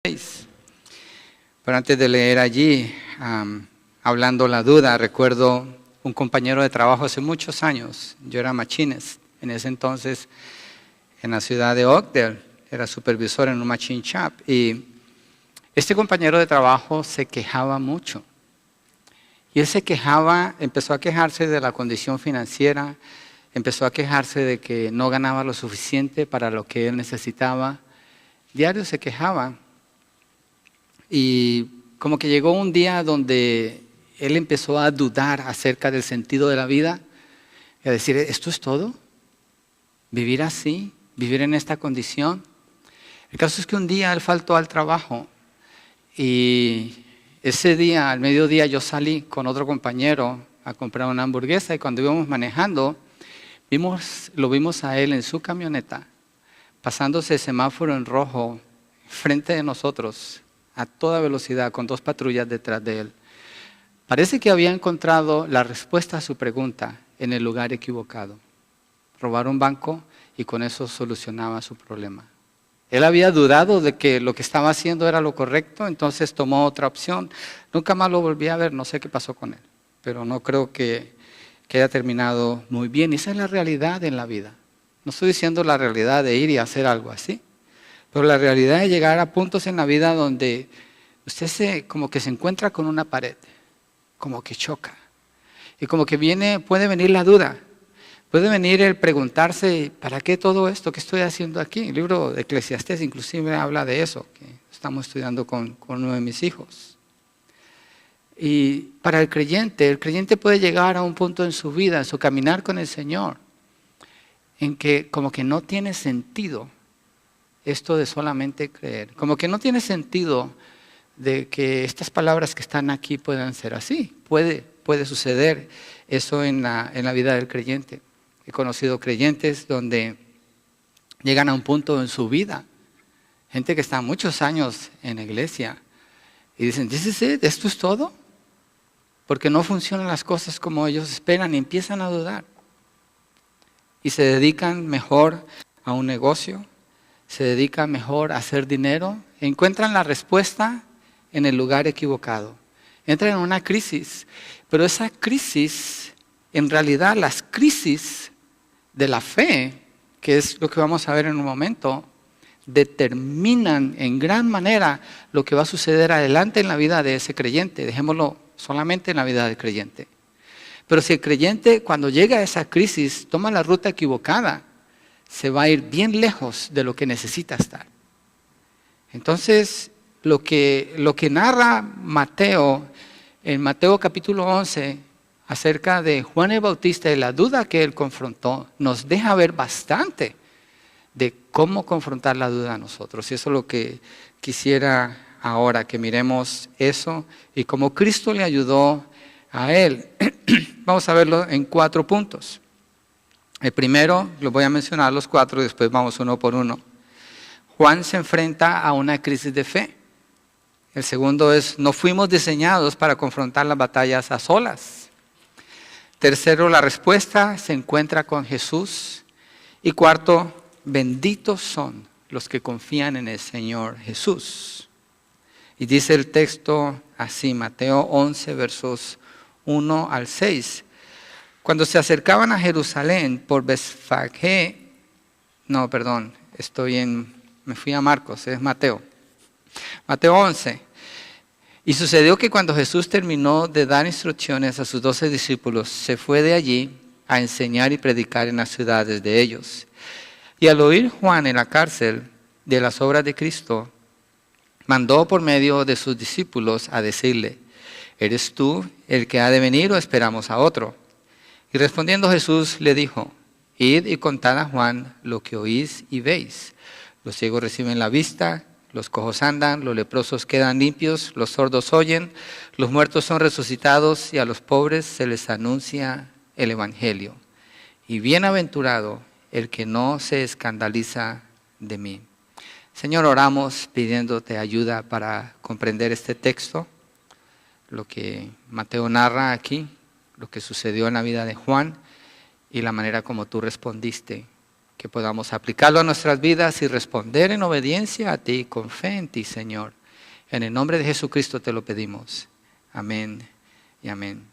Pero antes de leer allí, hablando la duda, recuerdo un compañero de trabajo hace muchos años. Yo era machinist en ese entonces en la ciudad de Oakdale, era supervisor en un machine shop. Y este compañero de trabajo se quejaba mucho. Y él se quejaba, empezó a quejarse de la condición financiera, empezó a quejarse de que no ganaba lo suficiente para lo que él necesitaba. Diario se quejaba. Y como que llegó un día donde él empezó a dudar acerca del sentido de la vida y a decir, ¿esto es todo? ¿Vivir así? ¿Vivir en esta condición? El caso es que un día él faltó al trabajo y ese día, al mediodía, yo salí con otro compañero a comprar una hamburguesa y cuando íbamos manejando, lo vimos a él en su camioneta, pasándose el semáforo en rojo frente de nosotros, a toda velocidad, con 2 patrullas detrás de él. Parece que había encontrado la respuesta a su pregunta en el lugar equivocado. Robar un banco y con eso solucionaba su problema. Él había dudado de que lo que estaba haciendo era lo correcto, entonces tomó otra opción. Nunca más lo volví a ver, no sé qué pasó con él, pero no creo que haya terminado muy bien. Esa es la realidad en la vida. No estoy diciendo la realidad de ir y hacer algo así, pero la realidad es llegar a puntos en la vida donde usted como que se encuentra con una pared, como que choca. Y como que puede venir la duda, puede venir el preguntarse, ¿para qué todo esto? ¿Qué estoy haciendo aquí? El libro de Eclesiastés inclusive habla de eso, que estamos estudiando con uno de mis hijos. Y para el creyente puede llegar a un punto en su vida, en su caminar con el Señor, en que como que no tiene sentido esto de solamente creer. Como que no tiene sentido de que estas palabras que están aquí puedan ser así. Puede suceder eso en la vida del creyente. He conocido creyentes donde llegan a un punto en su vida, gente que está muchos años en la iglesia, y dicen, ¿this is it? ¿Esto es todo? Porque no funcionan las cosas como ellos esperan y empiezan a dudar. Y se dedican mejor a un negocio, se dedican mejor a hacer dinero, encuentran la respuesta en el lugar equivocado. Entran en una crisis, pero esa crisis, en realidad las crisis de la fe, que es lo que vamos a ver en un momento, determinan en gran manera lo que va a suceder adelante en la vida de ese creyente. Dejémoslo solamente en la vida del creyente. Pero si el creyente cuando llega a esa crisis toma la ruta equivocada, se va a ir bien lejos de lo que necesita estar. Entonces, lo que narra Mateo, en Mateo capítulo 11, acerca de Juan el Bautista y la duda que él confrontó, nos deja ver bastante de cómo confrontar la duda a nosotros. Y eso es lo que quisiera ahora, que miremos eso y cómo Cristo le ayudó a él. Vamos a verlo en 4 puntos. El primero, los voy a mencionar los 4 y después vamos uno por uno. Juan se enfrenta a una crisis de fe. El segundo es, no fuimos diseñados para confrontar las batallas a solas. Tercero, la respuesta se encuentra con Jesús. Y cuarto, benditos son los que confían en el Señor Jesús. Y dice el texto así, Mateo 11, versos 1 al 6. Cuando se acercaban a Jerusalén por Betfagé, me fui a Marcos, es Mateo 11. Y sucedió que cuando Jesús terminó de dar instrucciones a sus 12 discípulos, se fue de allí a enseñar y predicar en las ciudades de ellos. Y al oír Juan en la cárcel de las obras de Cristo, mandó por medio de sus discípulos a decirle, ¿eres tú el que ha de venir o esperamos a otro? Y respondiendo Jesús le dijo, id y contad a Juan lo que oís y veis. Los ciegos reciben la vista, los cojos andan, los leprosos quedan limpios, los sordos oyen, los muertos son resucitados y a los pobres se les anuncia el evangelio. Y bienaventurado el que no se escandaliza de mí. Señor, oramos pidiéndote ayuda para comprender este texto, lo que Mateo narra aquí, lo que sucedió en la vida de Juan y la manera como tú respondiste, que podamos aplicarlo a nuestras vidas y responder en obediencia a ti, con fe en ti, Señor. En el nombre de Jesucristo te lo pedimos. Amén y amén.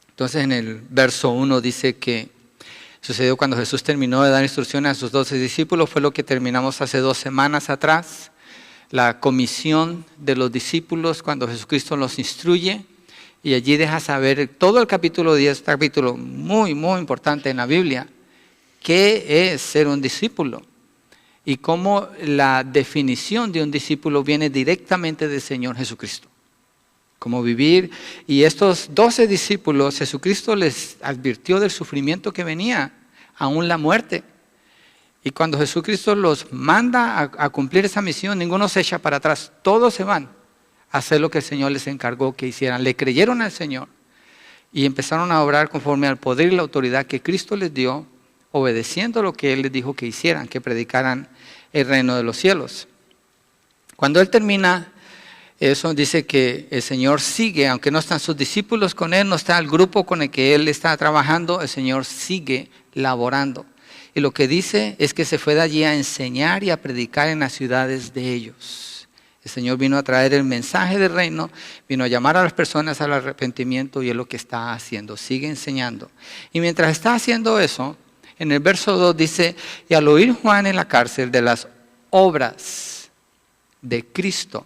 Entonces en el verso 1 dice que sucedió cuando Jesús terminó de dar instrucciones a sus 12 discípulos, fue lo que terminamos hace 2 semanas atrás, la comisión de los discípulos cuando Jesucristo los instruye, y allí deja saber todo el capítulo 10, capítulo muy, muy importante en la Biblia, qué es ser un discípulo y cómo la definición de un discípulo viene directamente del Señor Jesucristo. Cómo vivir, y estos 12 discípulos, Jesucristo les advirtió del sufrimiento que venía, aún la muerte. Y cuando Jesucristo los manda a cumplir esa misión, ninguno se echa para atrás, todos se van a hacer lo que el Señor les encargó que hicieran. Le creyeron al Señor y empezaron a obrar conforme al poder y la autoridad que Cristo les dio, obedeciendo lo que Él les dijo que hicieran, que predicaran el reino de los cielos. Cuando Él termina eso, dice que el Señor sigue, aunque no están sus discípulos con Él, no está el grupo con el que Él está trabajando, el Señor sigue laborando. Y lo que dice es que se fue de allí a enseñar y a predicar en las ciudades de ellos. El Señor vino a traer el mensaje del reino, vino a llamar a las personas al arrepentimiento, y es lo que está haciendo, sigue enseñando. Y mientras está haciendo eso, en el verso 2 dice, y al oír Juan en la cárcel de las obras de Cristo.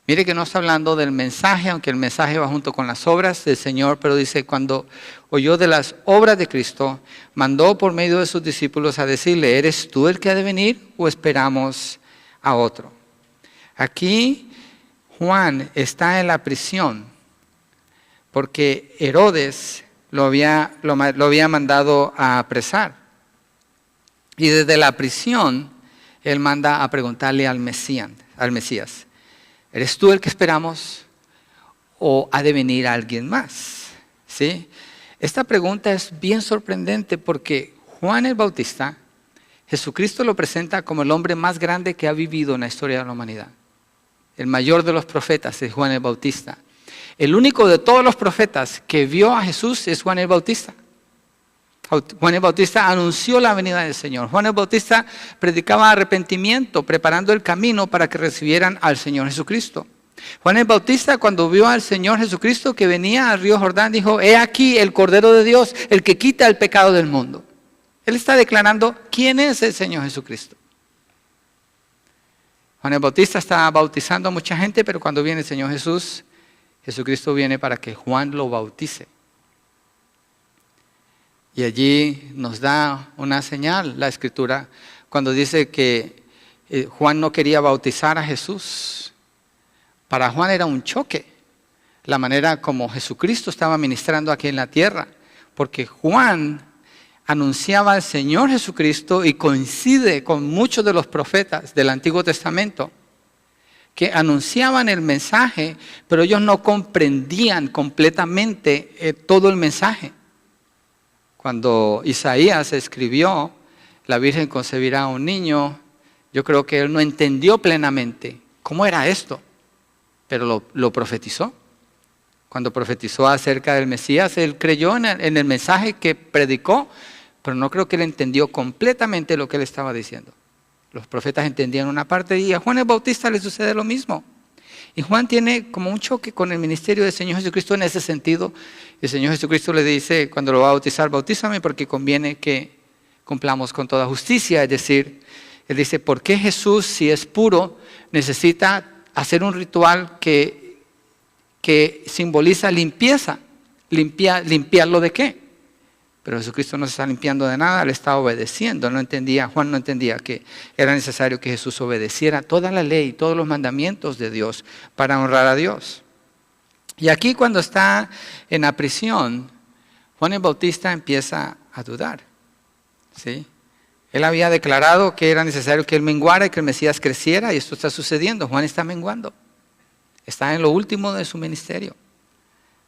Mire que no está hablando del mensaje, aunque el mensaje va junto con las obras del Señor, pero dice, cuando oyó de las obras de Cristo, mandó por medio de sus discípulos a decirle, ¿eres tú el que ha de venir o esperamos a otro? Aquí Juan está en la prisión porque Herodes lo había mandado a apresar. Y desde la prisión, él manda a preguntarle al Mesías, ¿eres tú el que esperamos o ha de venir alguien más? ¿Sí? Esta pregunta es bien sorprendente porque Juan el Bautista, Jesucristo lo presenta como el hombre más grande que ha vivido en la historia de la humanidad. El mayor de los profetas es Juan el Bautista. El único de todos los profetas que vio a Jesús es Juan el Bautista. Juan el Bautista anunció la venida del Señor. Juan el Bautista predicaba arrepentimiento, preparando el camino para que recibieran al Señor Jesucristo. Juan el Bautista, cuando vio al Señor Jesucristo que venía al río Jordán, dijo, he aquí el Cordero de Dios, el que quita el pecado del mundo. Él está declarando quién es el Señor Jesucristo. Juan el Bautista está bautizando a mucha gente, pero cuando viene el Señor Jesús, Jesucristo viene para que Juan lo bautice. Y allí nos da una señal la Escritura cuando dice que Juan no quería bautizar a Jesús. Para Juan era un choque la manera como Jesucristo estaba ministrando aquí en la tierra, porque Juan anunciaba al Señor Jesucristo y coincide con muchos de los profetas del Antiguo Testamento que anunciaban el mensaje, pero ellos no comprendían completamente todo el mensaje. Cuando Isaías escribió, la Virgen concebirá un niño, yo creo que él no entendió plenamente cómo era esto, pero lo profetizó. Cuando profetizó acerca del Mesías, él creyó en el mensaje que predicó, pero no creo que él entendió completamente lo que él estaba diciendo. Los profetas entendían una parte y a Juan el Bautista le sucede lo mismo. Y Juan tiene como un choque con el ministerio del Señor Jesucristo en ese sentido. El Señor Jesucristo le dice, cuando lo va a bautizar, bautízame porque conviene que cumplamos con toda justicia. Es decir, él dice, ¿por qué Jesús, si es puro, necesita hacer un ritual que simboliza limpieza? ¿Limpiarlo de qué? Pero Jesucristo no se está limpiando de nada, le está obedeciendo. Juan no entendía que era necesario que Jesús obedeciera toda la ley, todos los mandamientos de Dios para honrar a Dios. Y aquí cuando está en la prisión, Juan el Bautista empieza a dudar. ¿Sí? Él había declarado que era necesario que él menguara y que el Mesías creciera, y esto está sucediendo. Juan está menguando. Está en lo último de su ministerio,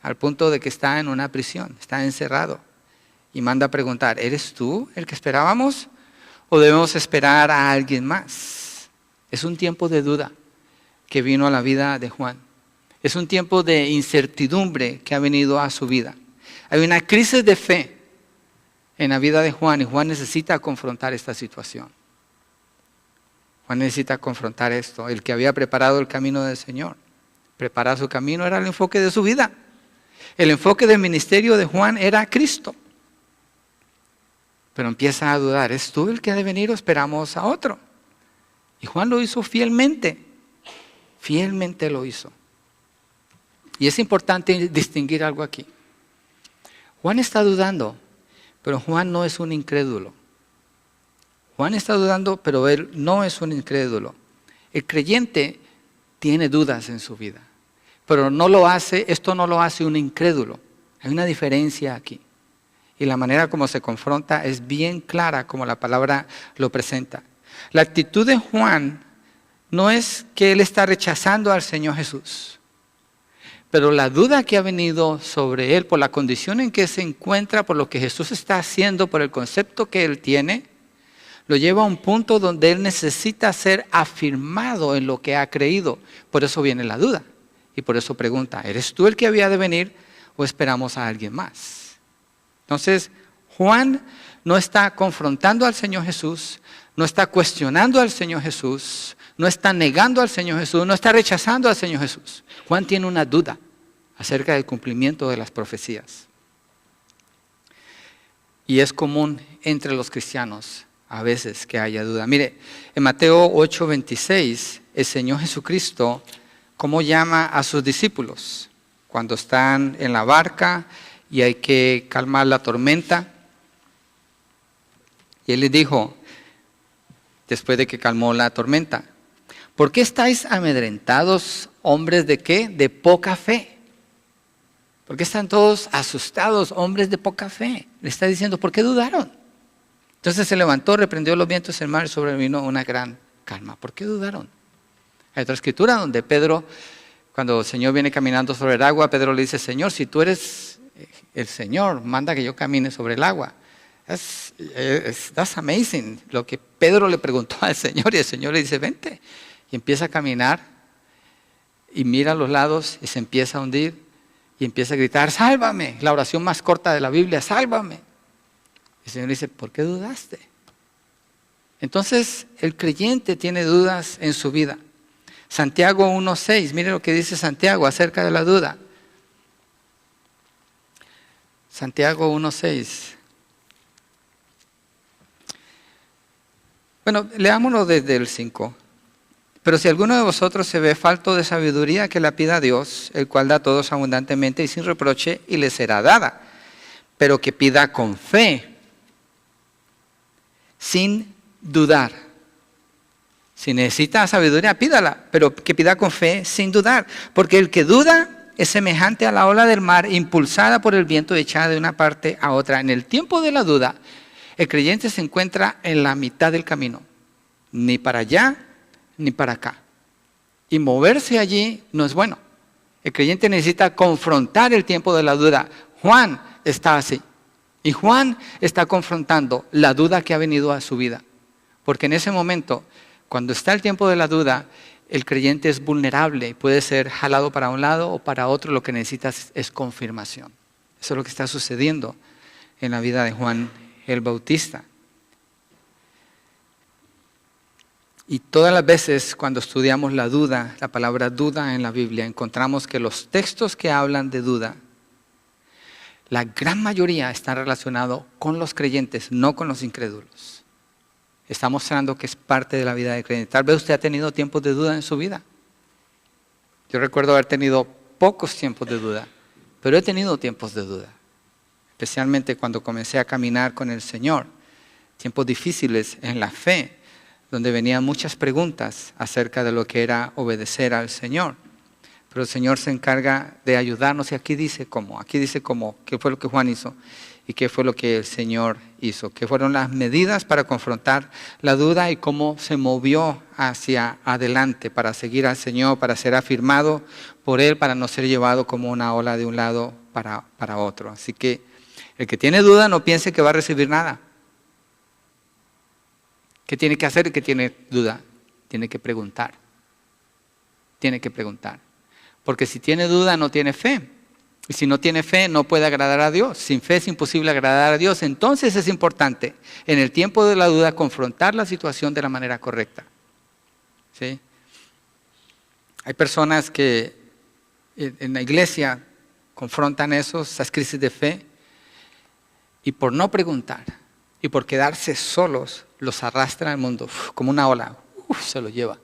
al punto de que está en una prisión, está encerrado. Y manda a preguntar, ¿eres tú el que esperábamos o debemos esperar a alguien más? Es un tiempo de duda que vino a la vida de Juan. Es un tiempo de incertidumbre que ha venido a su vida. Hay una crisis de fe en la vida de Juan y Juan necesita confrontar esta situación. Juan necesita confrontar esto. El que había preparado el camino del Señor, preparar su camino era el enfoque de su vida. El enfoque del ministerio de Juan era Cristo. Pero empieza a dudar, ¿es tú el que ha de venir o esperamos a otro? Y Juan lo hizo fielmente. Fielmente lo hizo. Y es importante distinguir algo aquí. Juan está dudando, pero Juan no es un incrédulo. Juan está dudando, pero él no es un incrédulo. El creyente tiene dudas en su vida, pero esto no lo hace un incrédulo. Hay una diferencia aquí. Y la manera como se confronta es bien clara como la palabra lo presenta. La actitud de Juan no es que él está rechazando al Señor Jesús, pero la duda que ha venido sobre él por la condición en que se encuentra, por lo que Jesús está haciendo, por el concepto que él tiene, lo lleva a un punto donde él necesita ser afirmado en lo que ha creído. Por eso viene la duda y por eso pregunta, ¿eres tú el que había de venir o esperamos a alguien más? Entonces, Juan no está confrontando al Señor Jesús, no está cuestionando al Señor Jesús, no está negando al Señor Jesús, no está rechazando al Señor Jesús. Juan tiene una duda acerca del cumplimiento de las profecías. Y es común entre los cristianos a veces que haya duda. Mire, en Mateo 8:26, el Señor Jesucristo, ¿cómo llama a sus discípulos? Cuando están en la barca y hay que calmar la tormenta. Y Él les dijo, después de que calmó la tormenta, ¿por qué estáis amedrentados, hombres de qué? De poca fe. ¿Por qué están todos asustados, hombres de poca fe? Le está diciendo, ¿por qué dudaron? Entonces se levantó, reprendió los vientos del mar y sobrevino una gran calma. ¿Por qué dudaron? Hay otra escritura donde Pedro, cuando el Señor viene caminando sobre el agua, Pedro le dice, Señor, si tú eres el Señor, manda que yo camine sobre el agua. That's amazing. Lo que Pedro le preguntó al Señor y el Señor le dice, vente. Y empieza a caminar y mira a los lados y se empieza a hundir y empieza a gritar, sálvame. La oración más corta de la Biblia, sálvame. El Señor dice, ¿por qué dudaste? Entonces, el creyente tiene dudas en su vida. Santiago 1:6, mire lo que dice Santiago acerca de la duda. Santiago 1:6. Bueno, leámoslo desde el 5. Pero si alguno de vosotros se ve falto de sabiduría, que la pida a Dios, el cual da a todos abundantemente y sin reproche, y le será dada. Pero que pida con fe, sin dudar. Si necesita sabiduría, pídala, pero que pida con fe, sin dudar. Porque el que duda es semejante a la ola del mar, impulsada por el viento y echada de una parte a otra. En el tiempo de la duda, el creyente se encuentra en la mitad del camino, ni para allá ni para acá. Y moverse allí no es bueno. El creyente necesita confrontar el tiempo de la duda. Juan está así. Y Juan está confrontando la duda que ha venido a su vida. Porque en ese momento, cuando está el tiempo de la duda, el creyente es vulnerable y puede ser jalado para un lado o para otro. Lo que necesita es confirmación. Eso es lo que está sucediendo en la vida de Juan el Bautista. Y todas las veces cuando estudiamos la duda, la palabra duda en la Biblia, encontramos que los textos que hablan de duda, la gran mayoría están relacionados con los creyentes, no con los incrédulos. Está mostrando que es parte de la vida del creyente. Tal vez usted ha tenido tiempos de duda en su vida. Yo recuerdo haber tenido pocos tiempos de duda, pero he tenido tiempos de duda. Especialmente cuando comencé a caminar con el Señor. Tiempos difíciles en la fe, donde venían muchas preguntas acerca de lo que era obedecer al Señor. Pero el Señor se encarga de ayudarnos y aquí dice cómo, qué fue lo que Juan hizo y qué fue lo que el Señor hizo, qué fueron las medidas para confrontar la duda y cómo se movió hacia adelante para seguir al Señor, para ser afirmado por Él, para no ser llevado como una ola de un lado para otro. Así que el que tiene duda no piense que va a recibir nada. ¿Qué tiene que hacer el que tiene duda? Tiene que preguntar. Tiene que preguntar. Porque si tiene duda no tiene fe. Y si no tiene fe, no puede agradar a Dios. Sin fe es imposible agradar a Dios. Entonces es importante, en el tiempo de la duda, confrontar la situación de la manera correcta. ¿Sí? Hay personas que en la iglesia confrontan esas crisis de fe y por no preguntar y por quedarse solos, los arrastra al mundo como una ola. Se lo lleva.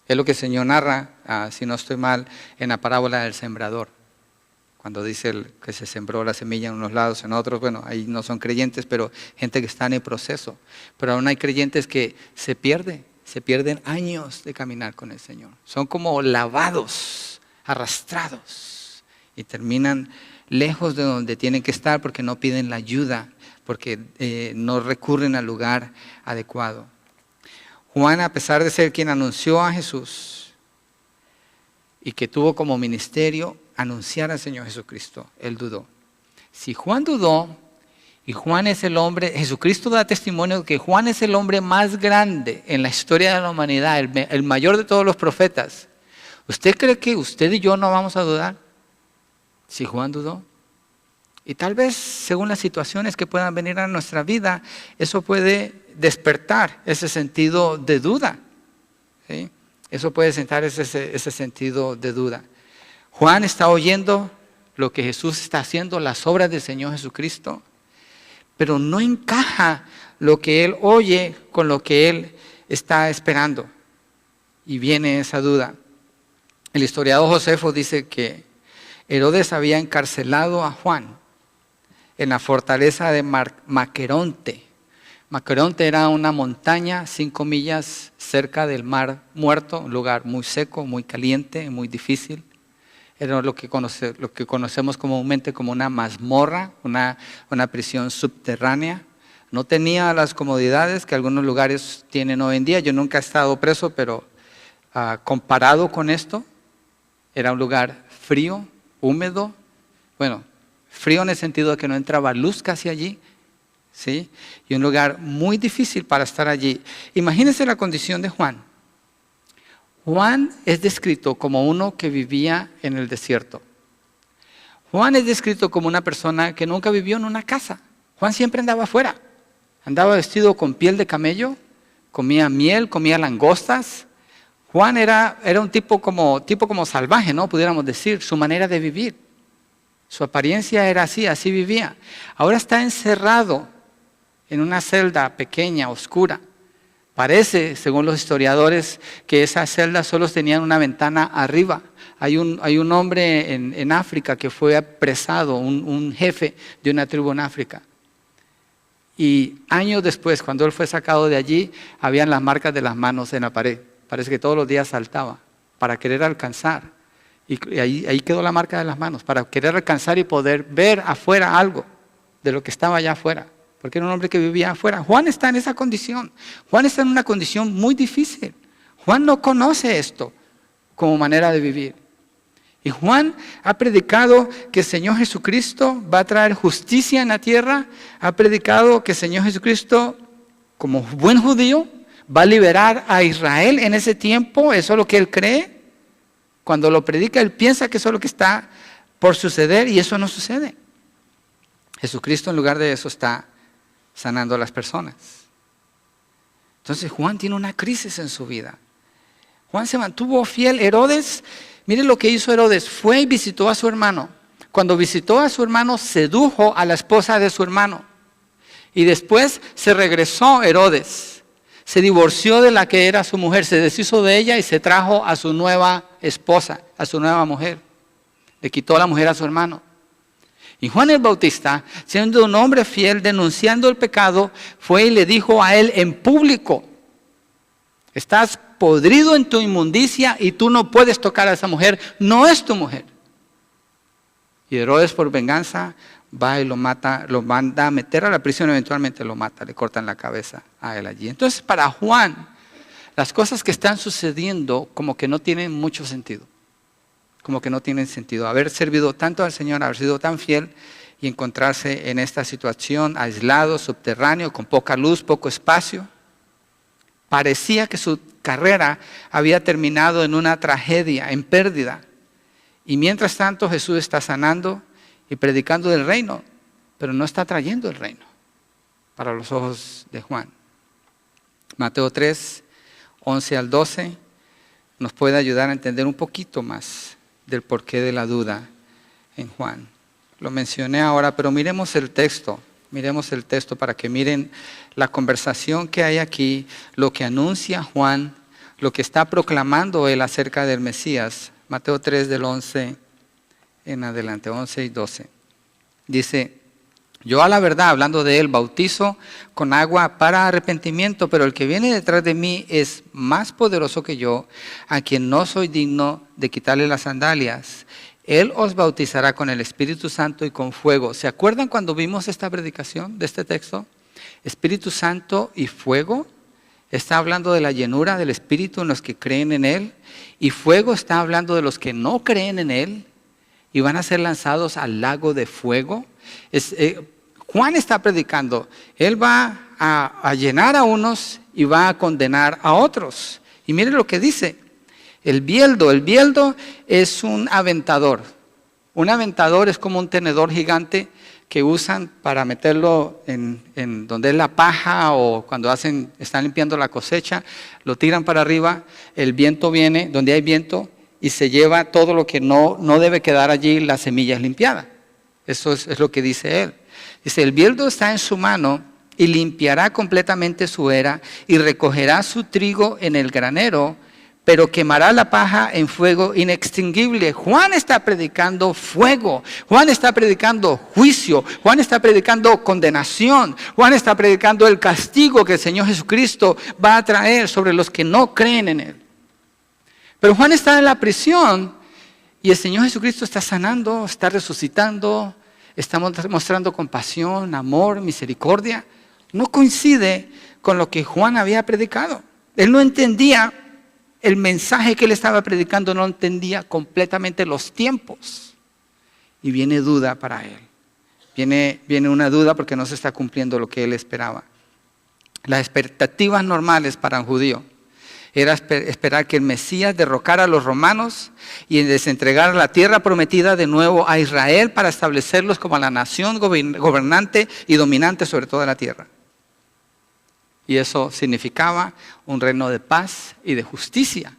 Es lo que el Señor narra, si no estoy mal, en la parábola del sembrador. Cuando dice que se sembró la semilla en unos lados, en otros, bueno, ahí no son creyentes, pero gente que está en el proceso. Pero aún hay creyentes que se pierden años de caminar con el Señor. Son como lavados, arrastrados, y terminan lejos de donde tienen que estar porque no piden la ayuda, porque no recurren al lugar adecuado. Juan, a pesar de ser quien anunció a Jesús y que tuvo como ministerio anunciar al Señor Jesucristo, él dudó. Si Juan dudó, y Juan es el hombre, Jesucristo da testimonio de que Juan es el hombre más grande en la historia de la humanidad, el mayor de todos los profetas. ¿Usted cree que usted y yo no vamos a dudar? Si Juan dudó. Y tal vez, según las situaciones que puedan venir a nuestra vida, eso puede despertar ese sentido de duda. ¿Sí? Eso puede sentar ese sentido de duda. Juan está oyendo lo que Jesús está haciendo, las obras del Señor Jesucristo, pero no encaja lo que él oye con lo que él está esperando. Y viene esa duda. El historiador Josefo dice que Herodes había encarcelado a Juan en la fortaleza de Maqueronte. Maqueronte era una montaña 5 millas cerca del Mar Muerto, un lugar muy seco, muy caliente, muy difícil. Era lo que conocemos comúnmente como una mazmorra, una prisión subterránea. No tenía las comodidades que algunos lugares tienen hoy en día. Yo nunca he estado preso, pero comparado con esto, era un lugar frío, húmedo. Bueno, frío en el sentido de que no entraba luz casi allí, ¿sí? Y un lugar muy difícil para estar allí. Imagínense la condición de Juan. Juan es descrito como uno que vivía en el desierto. Juan es descrito como una persona que nunca vivió en una casa. Juan siempre andaba afuera. Andaba vestido con piel de camello, comía miel, comía langostas. Juan era un tipo como salvaje, ¿no? Pudiéramos decir, su manera de vivir. Su apariencia era así vivía. Ahora está encerrado en una celda pequeña, oscura. Parece, según los historiadores, que esas celdas solo tenían una ventana arriba. Hay un hombre en África que fue apresado, un jefe de una tribu en África. Y años después, cuando él fue sacado de allí, habían las marcas de las manos en la pared. Parece que todos los días saltaba para querer alcanzar. Y ahí quedó la marca de las manos, para querer alcanzar y poder ver afuera algo de lo que estaba allá afuera. Porque era un hombre que vivía afuera. Juan está en esa condición. Juan está en una condición muy difícil. Juan no conoce esto como manera de vivir. Y Juan ha predicado que el Señor Jesucristo va a traer justicia en la tierra. Ha predicado que el Señor Jesucristo, como buen judío, va a liberar a Israel en ese tiempo. Eso es lo que él cree. Cuando lo predica, él piensa que eso es lo que está por suceder y eso no sucede. Jesucristo, en lugar de eso, está sanando a las personas. Entonces Juan tiene una crisis en su vida. Juan se mantuvo fiel. Herodes, miren lo que hizo Herodes, fue y visitó a su hermano. Cuando visitó a su hermano, sedujo a la esposa de su hermano. Y después se regresó Herodes. Se divorció de la que era su mujer, se deshizo de ella y se trajo a su nueva esposa, a su nueva mujer. Le quitó la mujer a su hermano. Y Juan el Bautista, siendo un hombre fiel, denunciando el pecado, fue y le dijo a él en público: estás podrido en tu inmundicia y tú no puedes tocar a esa mujer, no es tu mujer. Y Herodes, por venganza, va y lo mata, lo manda a meter a la prisión, eventualmente lo mata, le cortan la cabeza a él allí. Entonces, para Juan, las cosas que están sucediendo como que no tienen mucho sentido. Como que no tienen sentido. Haber servido tanto al Señor, haber sido tan fiel y encontrarse en esta situación aislado, subterráneo, con poca luz, poco espacio. Parecía que su carrera había terminado en una tragedia, en pérdida. Y mientras tanto Jesús está sanando y predicando del reino, pero no está trayendo el reino para los ojos de Juan. Mateo 3, 11 al 12 nos puede ayudar a entender un poquito más del porqué de la duda en Juan. Lo mencioné ahora, pero miremos el texto para que miren la conversación que hay aquí, lo que anuncia Juan, lo que está proclamando él acerca del Mesías. Mateo 3 del 11 en adelante, 11 y 12. Dice: yo a la verdad, hablando de él, bautizo con agua para arrepentimiento, pero el que viene detrás de mí es más poderoso que yo, a quien no soy digno de quitarle las sandalias. Él os bautizará con el Espíritu Santo y con fuego. ¿Se acuerdan cuando vimos esta predicación de este texto? Espíritu Santo y fuego. Está hablando de la llenura del Espíritu en los que creen en Él. Y fuego está hablando de los que no creen en Él y van a ser lanzados al lago de fuego. Juan está predicando. Él va a llenar a unos y va a condenar a otros. Y miren lo que dice. El bieldo es un aventador. Un aventador es como un tenedor gigante que usan para meterlo en donde es la paja o cuando están limpiando la cosecha, lo tiran para arriba, el viento viene, donde hay viento, y se lleva todo lo que no debe quedar allí, las semillas limpiadas. Eso es lo que dice él. Dice, el bieldo está en su mano y limpiará completamente su era y recogerá su trigo en el granero, pero quemará la paja en fuego inextinguible. Juan está predicando fuego, Juan está predicando juicio, Juan está predicando condenación, Juan está predicando el castigo que el Señor Jesucristo va a traer sobre los que no creen en Él. Pero Juan está en la prisión y el Señor Jesucristo está sanando, está resucitando, está mostrando compasión, amor, misericordia. No coincide con lo que Juan había predicado. Él no entendía el mensaje que él estaba predicando, no entendía completamente los tiempos. Y viene duda para él. Viene una duda porque no se está cumpliendo lo que él esperaba. Las expectativas normales para un judío era esperar que el Mesías derrocara a los romanos y les entregara la tierra prometida de nuevo a Israel para establecerlos como la nación gobernante y dominante sobre toda la tierra. Y eso significaba un reino de paz y de justicia.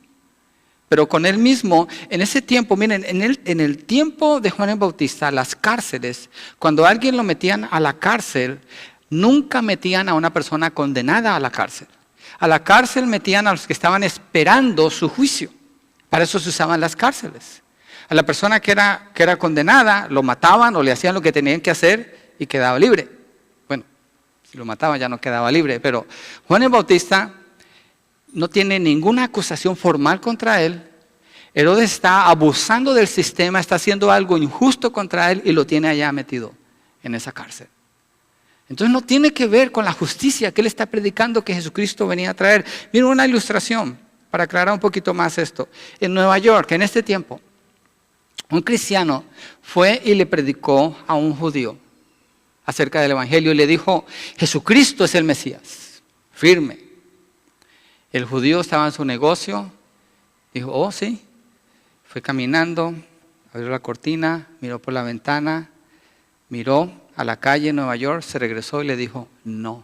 Pero con él mismo, en ese tiempo, miren, en el tiempo de Juan el Bautista, las cárceles, cuando a alguien lo metían a la cárcel, nunca metían a una persona condenada a la cárcel. A la cárcel metían a los que estaban esperando su juicio. Para eso se usaban las cárceles. A la persona que era condenada, lo mataban o le hacían lo que tenían que hacer y quedaba libre. Bueno, si lo mataban ya no quedaba libre, pero Juan el Bautista no tiene ninguna acusación formal contra él. Herodes está abusando del sistema, está haciendo algo injusto contra él y lo tiene allá metido en esa cárcel. Entonces no tiene que ver con la justicia que él está predicando que Jesucristo venía a traer. Miren una ilustración para aclarar un poquito más esto. En Nueva York, en este tiempo, un cristiano fue y le predicó a un judío acerca del Evangelio y le dijo, Jesucristo es el Mesías, firme. El judío estaba en su negocio, dijo, oh sí, fue caminando, abrió la cortina, miró por la ventana, miró a la calle en Nueva York, se regresó y le dijo, no,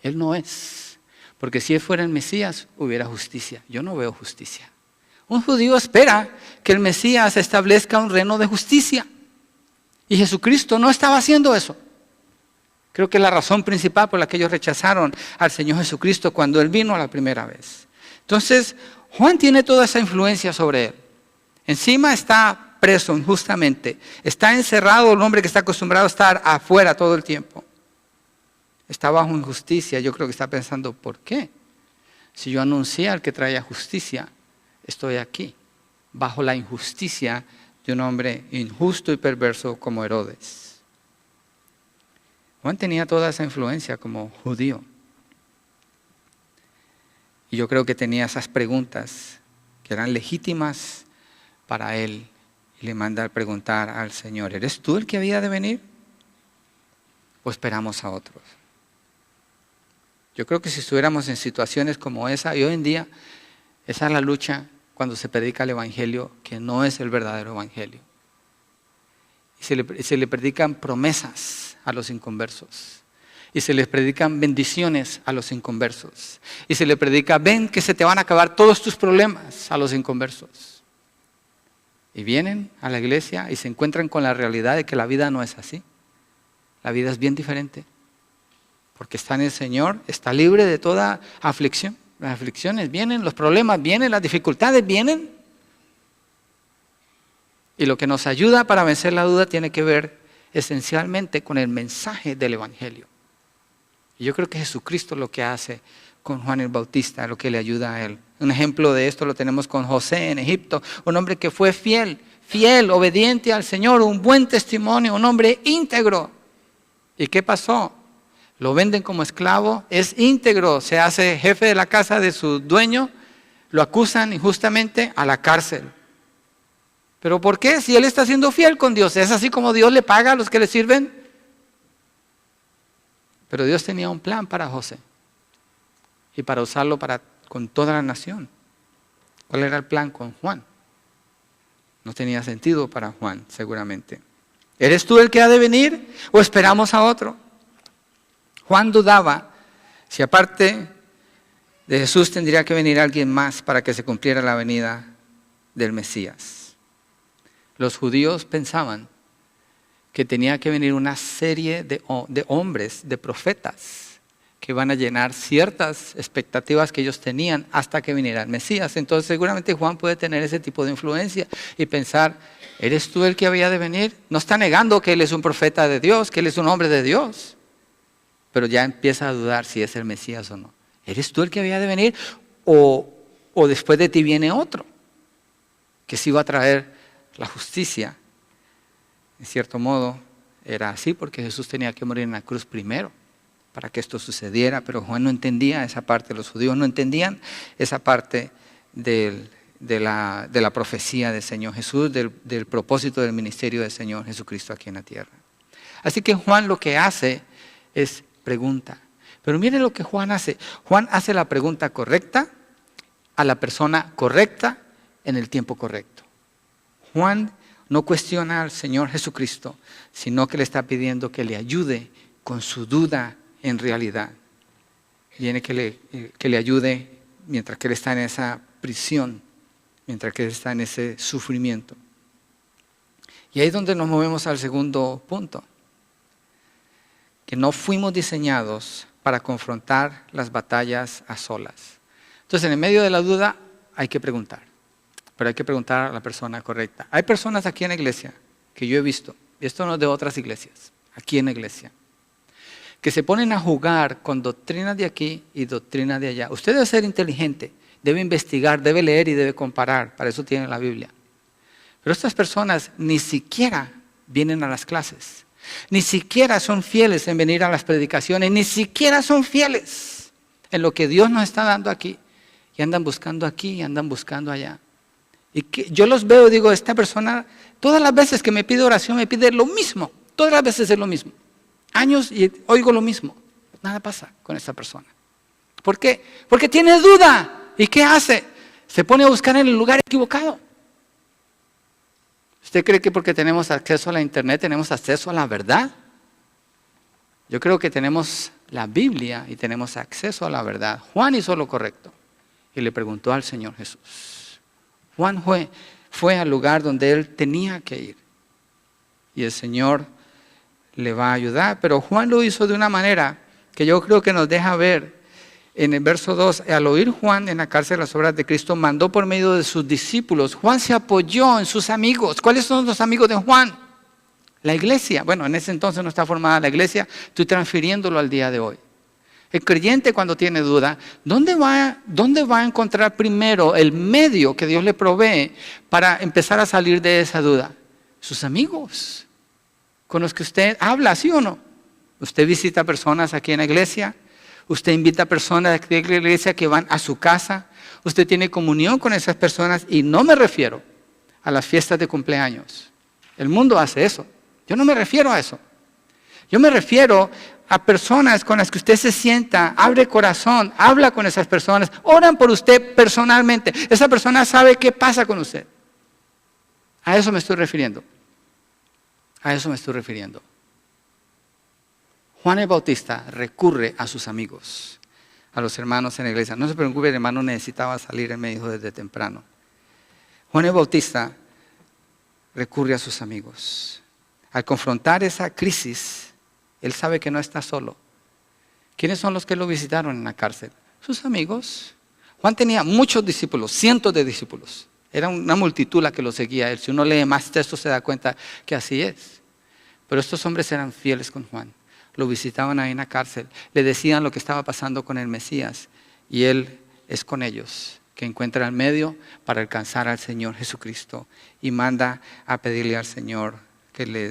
él no es. Porque si él fuera el Mesías, hubiera justicia. Yo no veo justicia. Un judío espera que el Mesías establezca un reino de justicia. Y Jesucristo no estaba haciendo eso. Creo que es la razón principal por la que ellos rechazaron al Señor Jesucristo cuando Él vino la primera vez. Entonces, Juan tiene toda esa influencia sobre él. Encima está preso injustamente. Está encerrado el hombre que está acostumbrado a estar afuera todo el tiempo. Está bajo injusticia. Yo creo que está pensando, ¿por qué? Si yo anuncié al que traía justicia, estoy aquí, bajo la injusticia de un hombre injusto y perverso como Herodes. Juan tenía toda esa influencia como judío. Y yo creo que tenía esas preguntas que eran legítimas para él. Y le manda a preguntar al Señor, ¿eres tú el que había de venir? ¿O esperamos a otros? Yo creo que si estuviéramos en situaciones como esa, y hoy en día, esa es la lucha cuando se predica el evangelio que no es el verdadero evangelio. Y se le predican promesas a los inconversos. Y se les predican bendiciones a los inconversos. Y se les predica, ven que se te van a acabar todos tus problemas a los inconversos. Y vienen a la iglesia y se encuentran con la realidad de que la vida no es así. La vida es bien diferente. Porque está en el Señor, está libre de toda aflicción. Las aflicciones vienen, los problemas vienen, las dificultades vienen. Y lo que nos ayuda para vencer la duda tiene que ver esencialmente con el mensaje del evangelio. Y yo creo que Jesucristo lo que hace con Juan el Bautista, lo que le ayuda a él. Un ejemplo de esto lo tenemos con José en Egipto, un hombre que fue fiel, obediente al Señor, un buen testimonio, un hombre íntegro. ¿Y qué pasó? Lo venden como esclavo, es íntegro, se hace jefe de la casa de su dueño, lo acusan injustamente a la cárcel. ¿Pero por qué? Si él está siendo fiel con Dios, ¿es así como Dios le paga a los que le sirven? Pero Dios tenía un plan para José y para usarlo con toda la nación. ¿Cuál era el plan con Juan? No tenía sentido para Juan, seguramente. ¿Eres tú el que ha de venir o esperamos a otro? Juan dudaba si aparte de Jesús tendría que venir alguien más para que se cumpliera la venida del Mesías. Los judíos pensaban que tenía que venir una serie de hombres, de profetas, que van a llenar ciertas expectativas que ellos tenían hasta que viniera el Mesías. Entonces seguramente Juan puede tener ese tipo de influencia y pensar, ¿eres tú el que había de venir? No está negando que él es un profeta de Dios, que él es un hombre de Dios, pero ya empieza a dudar si es el Mesías o no. ¿Eres tú el que había de venir? ¿O después de ti viene otro que sí va a traer la justicia? En cierto modo era así porque Jesús tenía que morir en la cruz primero para que esto sucediera, pero Juan no entendía esa parte, los judíos no entendían esa parte de la profecía del Señor Jesús, del propósito del ministerio del Señor Jesucristo aquí en la tierra. Así que Juan lo que hace es pregunta. Pero miren lo que Juan hace. Juan hace la pregunta correcta a la persona correcta en el tiempo correcto. Juan no cuestiona al Señor Jesucristo, sino que le está pidiendo que le ayude con su duda en realidad. Viene que le ayude mientras que él está en esa prisión, mientras que él está en ese sufrimiento. Y ahí es donde nos movemos al segundo punto. Que no fuimos diseñados para confrontar las batallas a solas. Entonces, en el medio de la duda hay que preguntar. Pero hay que preguntar a la persona correcta. Hay personas aquí en la iglesia que yo he visto, y esto no es de otras iglesias, aquí en la iglesia, que se ponen a jugar con doctrinas de aquí y doctrinas de allá. Usted debe ser inteligente, debe investigar, debe leer y debe comparar. Para eso tiene la Biblia. Pero estas personas ni siquiera vienen a las clases, ni siquiera son fieles en venir a las predicaciones, ni siquiera son fieles en lo que Dios nos está dando aquí. Y andan buscando aquí y andan buscando allá. Y que yo los veo y digo, esta persona, todas las veces que me pide oración, me pide lo mismo. Todas las veces es lo mismo. Años y oigo lo mismo. Nada pasa con esta persona. ¿Por qué? Porque tiene duda. ¿Y qué hace? Se pone a buscar en el lugar equivocado. ¿Usted cree que porque tenemos acceso a la internet tenemos acceso a la verdad? Yo creo que tenemos la Biblia y tenemos acceso a la verdad. Juan hizo lo correcto y le preguntó al Señor Jesús. Juan fue al lugar donde él tenía que ir. Y el Señor le va a ayudar. Pero Juan lo hizo de una manera que yo creo que nos deja ver en el verso 2. Al oír Juan en la cárcel las obras de Cristo, mandó por medio de sus discípulos. Juan se apoyó en sus amigos. ¿Cuáles son los amigos de Juan? La iglesia. Bueno, en ese entonces no está formada la iglesia. Estoy transfiriéndolo al día de hoy. El creyente cuando tiene duda, ¿dónde va a encontrar primero el medio que Dios le provee para empezar a salir de esa duda? Sus amigos, con los que usted habla, ¿sí o no? Usted visita personas aquí en la iglesia, usted invita a personas aquí en la iglesia que van a su casa, usted tiene comunión con esas personas y no me refiero a las fiestas de cumpleaños. El mundo hace eso. Yo no me refiero a eso. Yo me refiero a personas con las que usted se sienta, abre corazón, habla con esas personas, oran por usted personalmente. Esa persona sabe qué pasa con usted. A eso me estoy refiriendo. A eso me estoy refiriendo. Juan el Bautista recurre a sus amigos, a los hermanos en la iglesia. No se preocupe, el hermano necesitaba salir, él me dijo desde temprano. Juan el Bautista recurre a sus amigos. Al confrontar esa crisis, él sabe que no está solo. ¿Quiénes son los que lo visitaron en la cárcel? Sus amigos. Juan tenía muchos discípulos, cientos de discípulos. Era una multitud la que lo seguía a él. Si uno lee más textos se da cuenta que así es. Pero estos hombres eran fieles con Juan. Lo visitaban ahí en la cárcel. Le decían lo que estaba pasando con el Mesías. Y él es con ellos, que encuentra el medio para alcanzar al Señor Jesucristo. Y manda a pedirle al Señor que le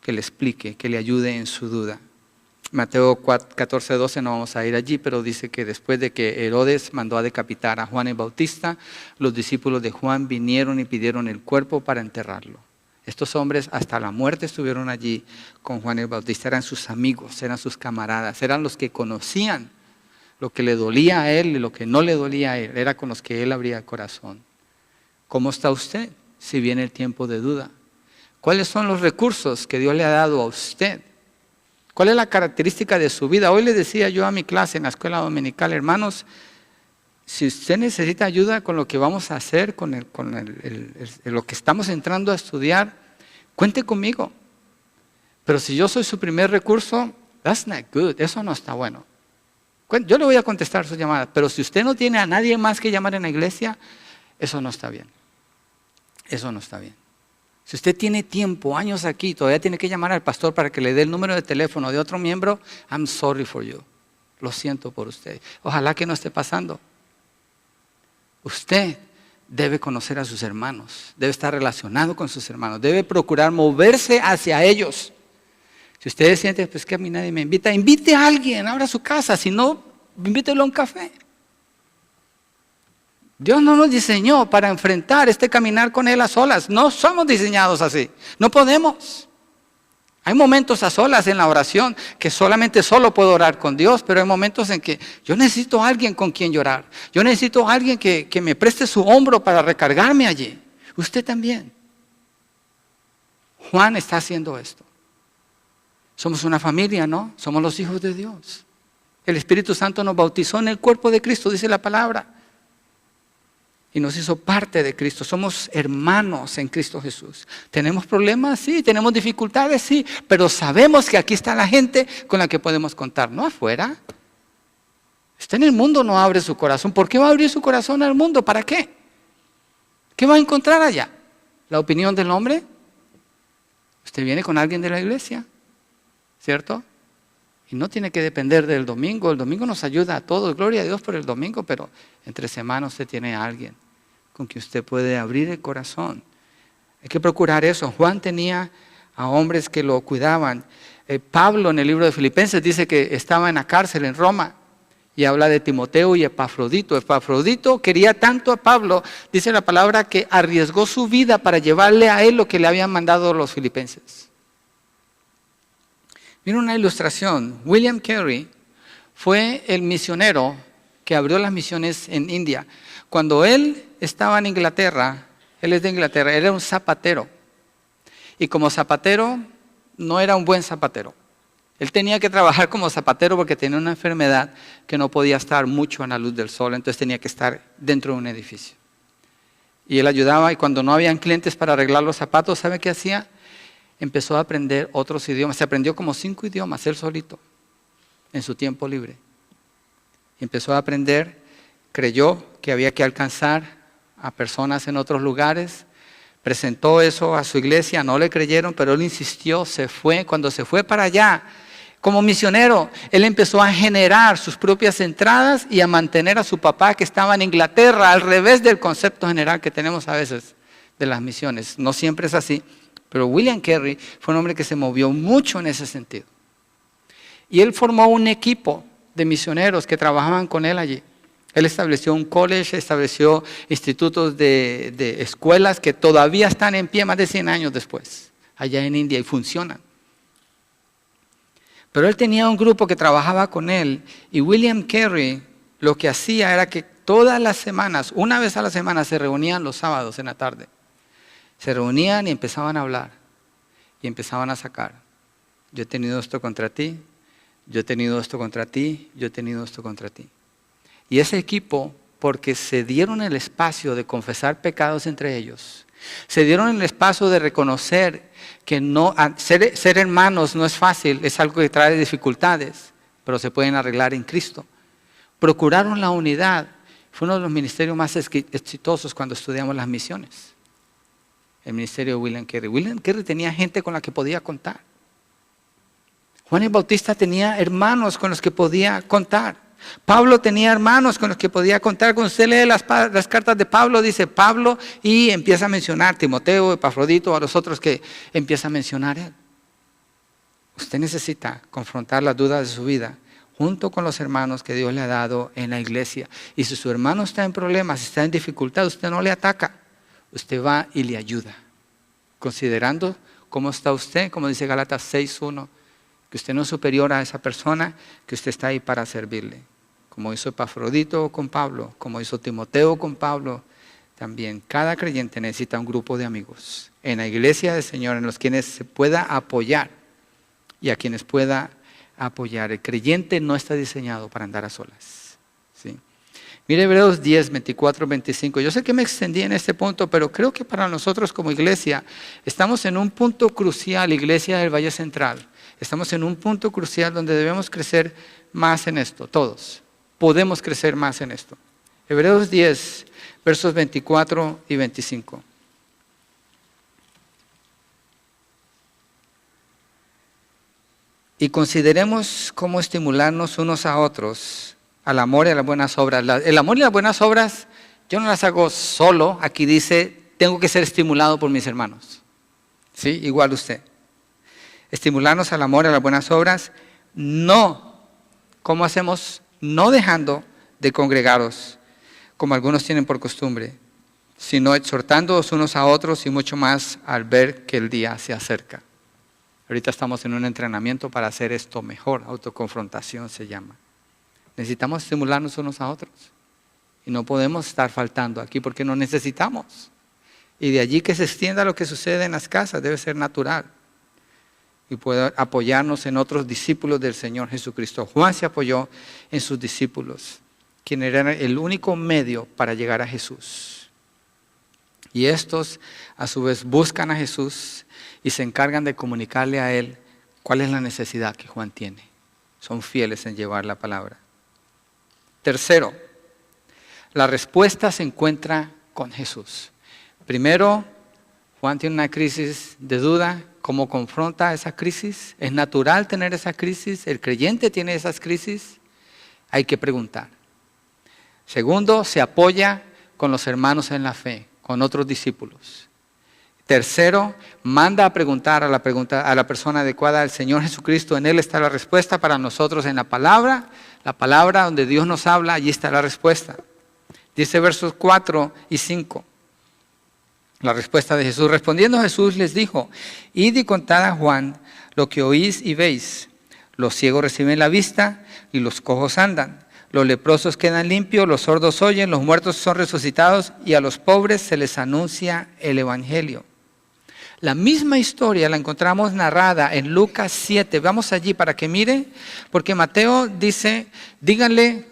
explique, que le ayude en su duda. Mateo 14:12, no vamos a ir allí, pero dice que después de que Herodes mandó a decapitar a Juan el Bautista, los discípulos de Juan vinieron y pidieron el cuerpo para enterrarlo. Estos hombres hasta la muerte estuvieron allí con Juan el Bautista, eran sus amigos, eran sus camaradas, eran los que conocían lo que le dolía a él y lo que no le dolía a él, era con los que él abría el corazón. ¿Cómo está usted si viene el tiempo de duda? ¿Cuáles son los recursos que Dios le ha dado a usted? ¿Cuál es la característica de su vida? Hoy le decía yo a mi clase en la escuela dominical, hermanos, si usted necesita ayuda con lo que vamos a hacer, con lo que estamos entrando a estudiar, cuente conmigo. Pero si yo soy su primer recurso, that's not good, eso no está bueno. Yo le voy a contestar su llamada, pero si usted no tiene a nadie más que llamar en la iglesia, eso no está bien. Eso no está bien. Si usted tiene tiempo, años aquí, todavía tiene que llamar al pastor para que le dé el número de teléfono de otro miembro, I'm sorry for you. Lo siento por usted. Ojalá que no esté pasando. Usted debe conocer a sus hermanos, debe estar relacionado con sus hermanos, debe procurar moverse hacia ellos. Si usted siente, pues que a mí nadie me invita, invite a alguien, abra su casa, si no, invítelo a un café. Dios no nos diseñó para enfrentar este caminar con Él a solas. No somos diseñados así. No podemos. Hay momentos a solas en la oración que solamente solo puedo orar con Dios, pero hay momentos en que yo necesito a alguien con quien llorar. Yo necesito a alguien que me preste su hombro para recargarme allí. Usted también. Juan está haciendo esto. Somos una familia, ¿no? Somos los hijos de Dios. El Espíritu Santo nos bautizó en el cuerpo de Cristo, dice la palabra. Y nos hizo parte de Cristo. Somos hermanos en Cristo Jesús. ¿Tenemos problemas? Sí. ¿Tenemos dificultades? Sí. Pero sabemos que aquí está la gente con la que podemos contar. No afuera. Está en el mundo, no abre su corazón. ¿Por qué va a abrir su corazón al mundo? ¿Para qué? ¿Qué va a encontrar allá? ¿La opinión del hombre? Usted viene con alguien de la iglesia, ¿cierto? Y no tiene que depender del domingo. El domingo nos ayuda a todos. Gloria a Dios por el domingo, pero entre semana usted tiene a alguien con quien usted puede abrir el corazón. Hay que procurar eso. Juan tenía a hombres que lo cuidaban. Pablo en el libro de Filipenses dice que estaba en la cárcel en Roma y habla de Timoteo y Epafrodito. Epafrodito quería tanto a Pablo, dice la palabra, que arriesgó su vida para llevarle a él lo que le habían mandado los filipenses. Mira una ilustración. William Carey fue el misionero que abrió las misiones en India. Cuando él estaba en Inglaterra, él es de Inglaterra, era un zapatero. Y como zapatero, no era un buen zapatero. Él tenía que trabajar como zapatero porque tenía una enfermedad que no podía estar mucho a la luz del sol, entonces tenía que estar dentro de un edificio. Y él ayudaba, y cuando no habían clientes para arreglar los zapatos, ¿sabe qué hacía? Empezó a aprender otros idiomas. Se aprendió como 5 idiomas, él solito, en su tiempo libre. Y empezó a aprender, creyó que había que alcanzar a personas en otros lugares, presentó eso a su iglesia, no le creyeron, pero él insistió, se fue. Cuando se fue para allá, como misionero, él empezó a generar sus propias entradas y a mantener a su papá que estaba en Inglaterra, al revés del concepto general que tenemos a veces de las misiones. No siempre es así. Pero William Carey fue un hombre que se movió mucho en ese sentido. Y él formó un equipo de misioneros que trabajaban con él allí. Él estableció un college, estableció institutos de escuelas que todavía están en pie más de 100 años después, allá en India, y funcionan. Pero él tenía un grupo que trabajaba con él y William Carey lo que hacía era que todas las semanas, una vez a la semana, se reunían los sábados en la tarde. Se reunían y empezaban a hablar y empezaban a sacar. Yo he tenido esto contra ti, yo he tenido esto contra ti, yo he tenido esto contra ti. Y ese equipo, porque se dieron el espacio de confesar pecados entre ellos, se dieron el espacio de reconocer que ser hermanos no es fácil, es algo que trae dificultades, pero se pueden arreglar en Cristo. Procuraron la unidad. Fue uno de los ministerios más exitosos cuando estudiamos las misiones. El ministerio de William Carey. William Carey tenía gente con la que podía contar. Juan el Bautista tenía hermanos con los que podía contar. Pablo tenía hermanos con los que podía contar. Cuando usted lee las cartas de Pablo, dice Pablo y empieza a mencionar Timoteo, Epafrodito, a los otros que empieza a mencionar él. Usted necesita confrontar las dudas de su vida junto con los hermanos que Dios le ha dado en la iglesia. Y si su hermano está en problemas, está en dificultad, usted no le ataca. Usted va y le ayuda. Considerando cómo está usted, como dice Gálatas 6:1, que usted no es superior a esa persona, que usted está ahí para servirle. Como hizo Epafrodito con Pablo, como hizo Timoteo con Pablo, también cada creyente necesita un grupo de amigos en la iglesia del Señor, en los quienes se pueda apoyar y a quienes pueda apoyar. El creyente no está diseñado para andar a solas. ¿Sí? Mire Hebreos 10, 24, 25. Yo sé que me extendí en este punto, pero creo que para nosotros como iglesia estamos en un punto crucial, iglesia del Valle Central. Estamos en un punto crucial donde debemos crecer más en esto, todos. Podemos crecer más en esto. Hebreos 10, versos 24 y 25. Y consideremos cómo estimularnos unos a otros al amor y a las buenas obras. El amor y las buenas obras, yo no las hago solo. Aquí dice, tengo que ser estimulado por mis hermanos. ¿Sí? Igual usted. Estimularnos al amor y a las buenas obras. No, ¿cómo hacemos? No dejando de congregaros, como algunos tienen por costumbre, sino exhortándoos unos a otros y mucho más al ver que el día se acerca. Ahorita estamos en un entrenamiento para hacer esto mejor, autoconfrontación se llama. Necesitamos estimularnos unos a otros y no podemos estar faltando aquí porque no necesitamos. Y de allí que se extienda lo que sucede en las casas, debe ser natural. Y poder apoyarnos en otros discípulos del Señor Jesucristo. Juan se apoyó en sus discípulos, quienes eran el único medio para llegar a Jesús. Y estos a su vez buscan a Jesús y se encargan de comunicarle a Él cuál es la necesidad que Juan tiene. Son fieles en llevar la palabra. Tercero, la respuesta se encuentra con Jesús. Primero, Juan tiene una crisis de duda. ¿Cómo confronta esa crisis? ¿Es natural tener esa crisis? ¿El creyente tiene esas crisis? Hay que preguntar. Segundo, se apoya con los hermanos en la fe, con otros discípulos. Tercero, manda a preguntar a la persona adecuada, al Señor Jesucristo. En Él está la respuesta para nosotros en la palabra donde Dios nos habla, allí está la respuesta. Dice versos 4 y 5. La respuesta de Jesús. Respondiendo Jesús les dijo, id y contad a Juan lo que oís y veis. Los ciegos reciben la vista y los cojos andan. Los leprosos quedan limpios, los sordos oyen, los muertos son resucitados y a los pobres se les anuncia el evangelio. La misma historia la encontramos narrada en Lucas 7. Vamos allí para que mire, porque Mateo dice, díganle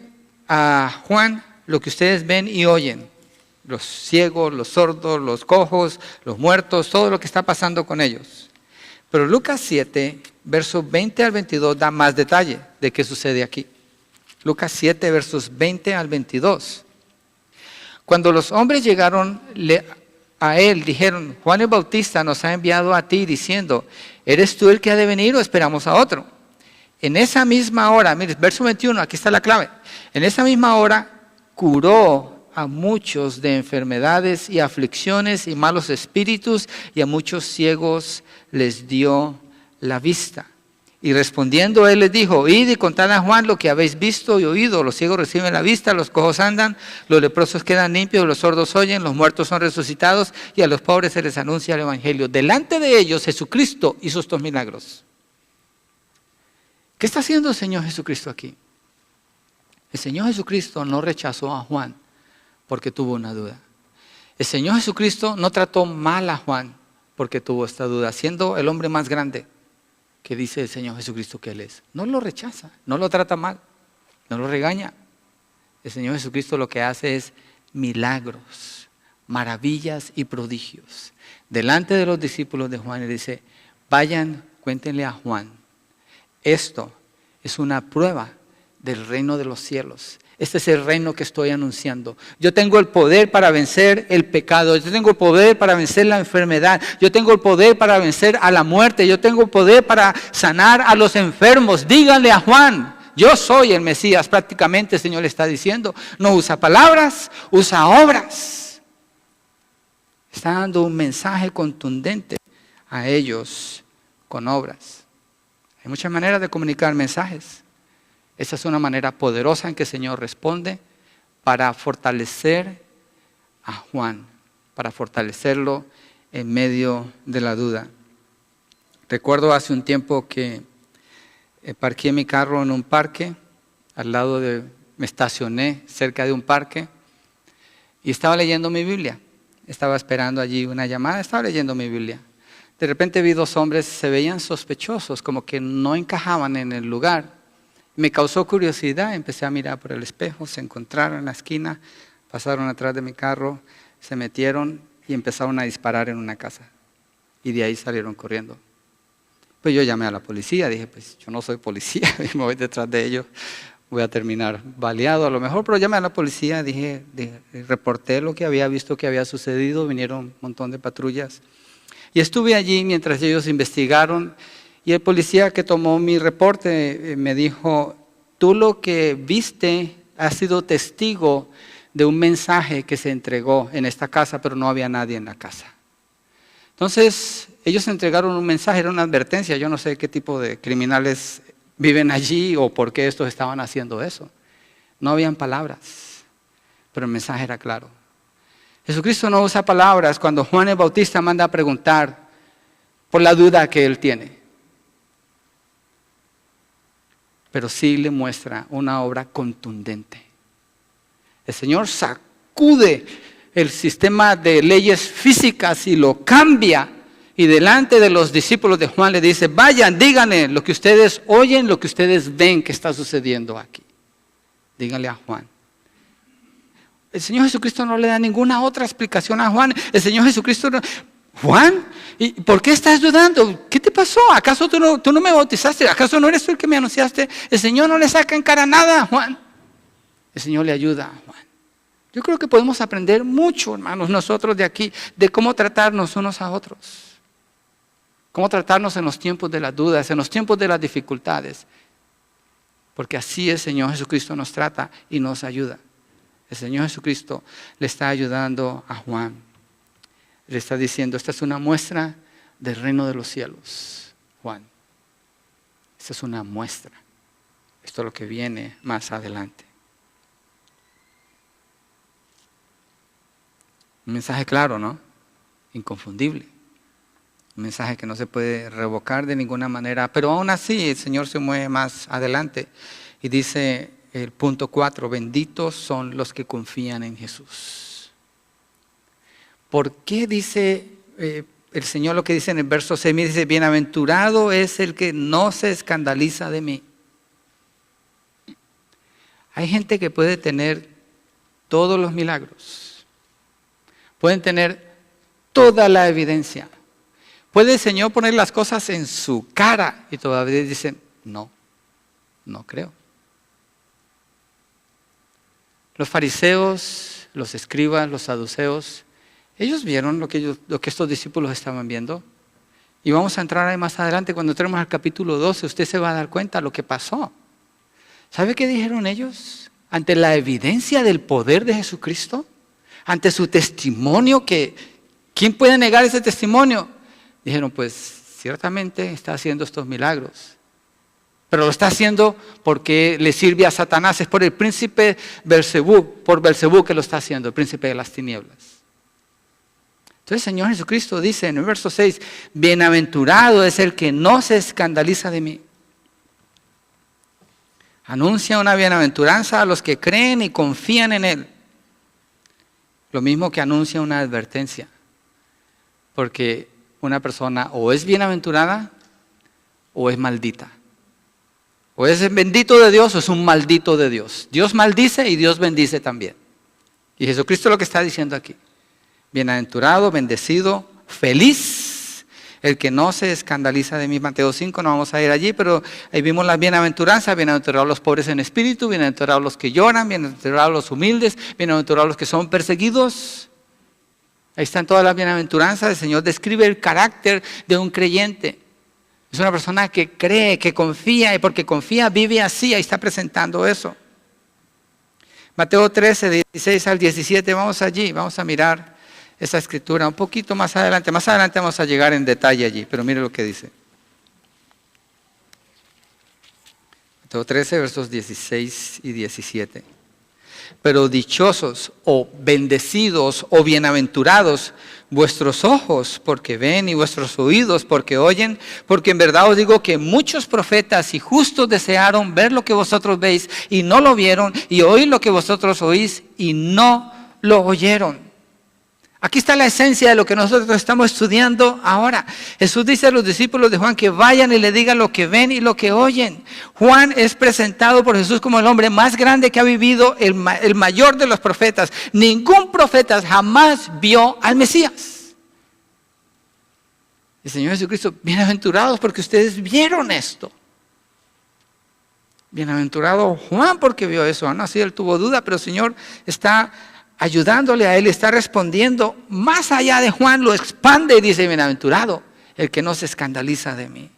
a Juan lo que ustedes ven y oyen. Los ciegos, los sordos, los cojos, los muertos, todo lo que está pasando con ellos. Pero Lucas 7, versos 20 al 22 da más detalle de qué sucede aquí. Lucas 7, versos 20 al 22. Cuando los hombres llegaron a él, dijeron, Juan el Bautista nos ha enviado a ti diciendo, ¿eres tú el que ha de venir o esperamos a otro? En esa misma hora, mire, verso 21, aquí está la clave. En esa misma hora curó a muchos de enfermedades y aflicciones y malos espíritus, y a muchos ciegos les dio la vista. Y respondiendo él les dijo, id y contad a Juan lo que habéis visto y oído. Los ciegos reciben la vista, los cojos andan, los leprosos quedan limpios, los sordos oyen, los muertos son resucitados, y a los pobres se les anuncia el evangelio. Delante de ellos Jesucristo hizo estos milagros. ¿Qué está haciendo el Señor Jesucristo aquí? El Señor Jesucristo no rechazó a Juan porque tuvo una duda. El Señor Jesucristo no trató mal a Juan porque tuvo esta duda, siendo el hombre más grande que dice el Señor Jesucristo que Él es. No lo rechaza, no lo trata mal, no lo regaña. El Señor Jesucristo lo que hace es milagros, maravillas y prodigios. Delante de los discípulos de Juan, Él dice, vayan, cuéntenle a Juan. Esto es una prueba del reino de los cielos. Este es el reino que estoy anunciando. Yo tengo el poder para vencer el pecado. Yo tengo el poder para vencer la enfermedad. Yo tengo el poder para vencer a la muerte. Yo tengo el poder para sanar a los enfermos. Díganle a Juan, yo soy el Mesías. Prácticamente el Señor le está diciendo. No usa palabras, usa obras. Está dando un mensaje contundente a ellos con obras. Hay muchas maneras de comunicar mensajes. Esa es una manera poderosa en que el Señor responde para fortalecer a Juan, para fortalecerlo en medio de la duda. Recuerdo hace un tiempo que parqué mi carro en un parque, me estacioné cerca de un parque y estaba leyendo mi Biblia. Estaba esperando allí una llamada, estaba leyendo mi Biblia. De repente vi dos hombres, se veían sospechosos, como que no encajaban en el lugar. Me causó curiosidad, empecé a mirar por el espejo, se encontraron en la esquina, pasaron atrás de mi carro, se metieron y empezaron a disparar en una casa. Y de ahí salieron corriendo. Pues yo llamé a la policía, dije, pues yo no soy policía, y me voy detrás de ellos, voy a terminar baleado a lo mejor, pero llamé a la policía, reporté lo que había visto que había sucedido, vinieron un montón de patrullas. Y estuve allí mientras ellos investigaron. Y el policía que tomó mi reporte me dijo, tú lo que viste has sido testigo de un mensaje que se entregó en esta casa, pero no había nadie en la casa. Entonces, ellos entregaron un mensaje, era una advertencia. Yo no sé qué tipo de criminales viven allí o por qué estos estaban haciendo eso. No habían palabras, pero el mensaje era claro. Jesucristo no usa palabras cuando Juan el Bautista manda a preguntar por la duda que él tiene. Pero sí le muestra una obra contundente. El Señor sacude el sistema de leyes físicas y lo cambia. Y delante de los discípulos de Juan le dice, vayan, díganle lo que ustedes oyen, lo que ustedes ven que está sucediendo aquí. Díganle a Juan. El Señor Jesucristo no le da ninguna otra explicación a Juan. El Señor Jesucristo no... Juan, ¿y por qué estás dudando? ¿Qué te pasó? ¿Acaso tú no me bautizaste? ¿Acaso no eres tú el que me anunciaste? El Señor no le saca en cara nada a Juan. El Señor le ayuda a Juan. Yo creo que podemos aprender mucho, hermanos, nosotros de aquí, de cómo tratarnos unos a otros. Cómo tratarnos en los tiempos de las dudas, en los tiempos de las dificultades. Porque así el Señor Jesucristo nos trata y nos ayuda. El Señor Jesucristo le está ayudando a Juan. Le está diciendo, esta es una muestra del reino de los cielos, Juan. Esta es una muestra. Esto es lo que viene más adelante. Un mensaje claro, ¿no? Inconfundible. Un mensaje que no se puede revocar de ninguna manera. Pero aún así el Señor se mueve más adelante. Y dice el punto 4, benditos son los que confían en Jesús. ¿Por qué dice el Señor lo que dice en el verso 6? Dice, bienaventurado es el que no se escandaliza de mí. Hay gente que puede tener todos los milagros. Pueden tener toda la evidencia. Puede el Señor poner las cosas en su cara y todavía dicen, no creo. Los fariseos, los escribas, los saduceos, ellos vieron lo que estos discípulos estaban viendo. Y vamos a entrar ahí más adelante, cuando entremos al capítulo 12, usted se va a dar cuenta de lo que pasó. ¿Sabe qué dijeron ellos? Ante la evidencia del poder de Jesucristo, ante su testimonio, ¿quién puede negar ese testimonio? Dijeron, pues ciertamente está haciendo estos milagros. Pero lo está haciendo porque le sirve a Satanás, es por el príncipe Belzebú, por Belzebú que lo está haciendo, el príncipe de las tinieblas. Entonces el Señor Jesucristo dice en el verso 6, bienaventurado es el que no se escandaliza de mí. Anuncia una bienaventuranza a los que creen y confían en Él. Lo mismo que anuncia una advertencia. Porque una persona o es bienaventurada o es maldita. O es bendito de Dios o es un maldito de Dios. Dios maldice y Dios bendice también. Y Jesucristo lo que está diciendo aquí. Bienaventurado, bendecido, feliz, el que no se escandaliza de mí. Mateo 5, no vamos a ir allí, pero ahí vimos las bienaventuranzas. Bienaventurados los pobres en espíritu, bienaventurados los que lloran, bienaventurados los humildes, bienaventurados los que son perseguidos. Ahí están todas las bienaventuranzas. El Señor describe el carácter de un creyente. Es una persona que cree, que confía, y porque confía vive así. Ahí está presentando eso. Mateo 13, 16 al 17, vamos allí, vamos a mirar esa escritura un poquito más adelante. Más adelante vamos a llegar en detalle allí, pero mire lo que dice. Mateo 13, versos 16 y 17. Pero dichosos o bendecidos o bienaventurados vuestros ojos porque ven y vuestros oídos porque oyen, porque en verdad os digo que muchos profetas y justos desearon ver lo que vosotros veis y no lo vieron, y oír lo que vosotros oís y no lo oyeron. Aquí está la esencia de lo que nosotros estamos estudiando ahora. Jesús dice a los discípulos de Juan que vayan y le digan lo que ven y lo que oyen. Juan es presentado por Jesús como el hombre más grande que ha vivido, el mayor de los profetas. Ningún profeta jamás vio al Mesías. El Señor Jesucristo, bienaventurados porque ustedes vieron esto. Bienaventurado Juan porque vio eso. No, sí, él tuvo duda, pero el Señor está ayudándole a él, está respondiendo más allá de Juan, lo expande y dice, bienaventurado el que no se escandaliza de mí.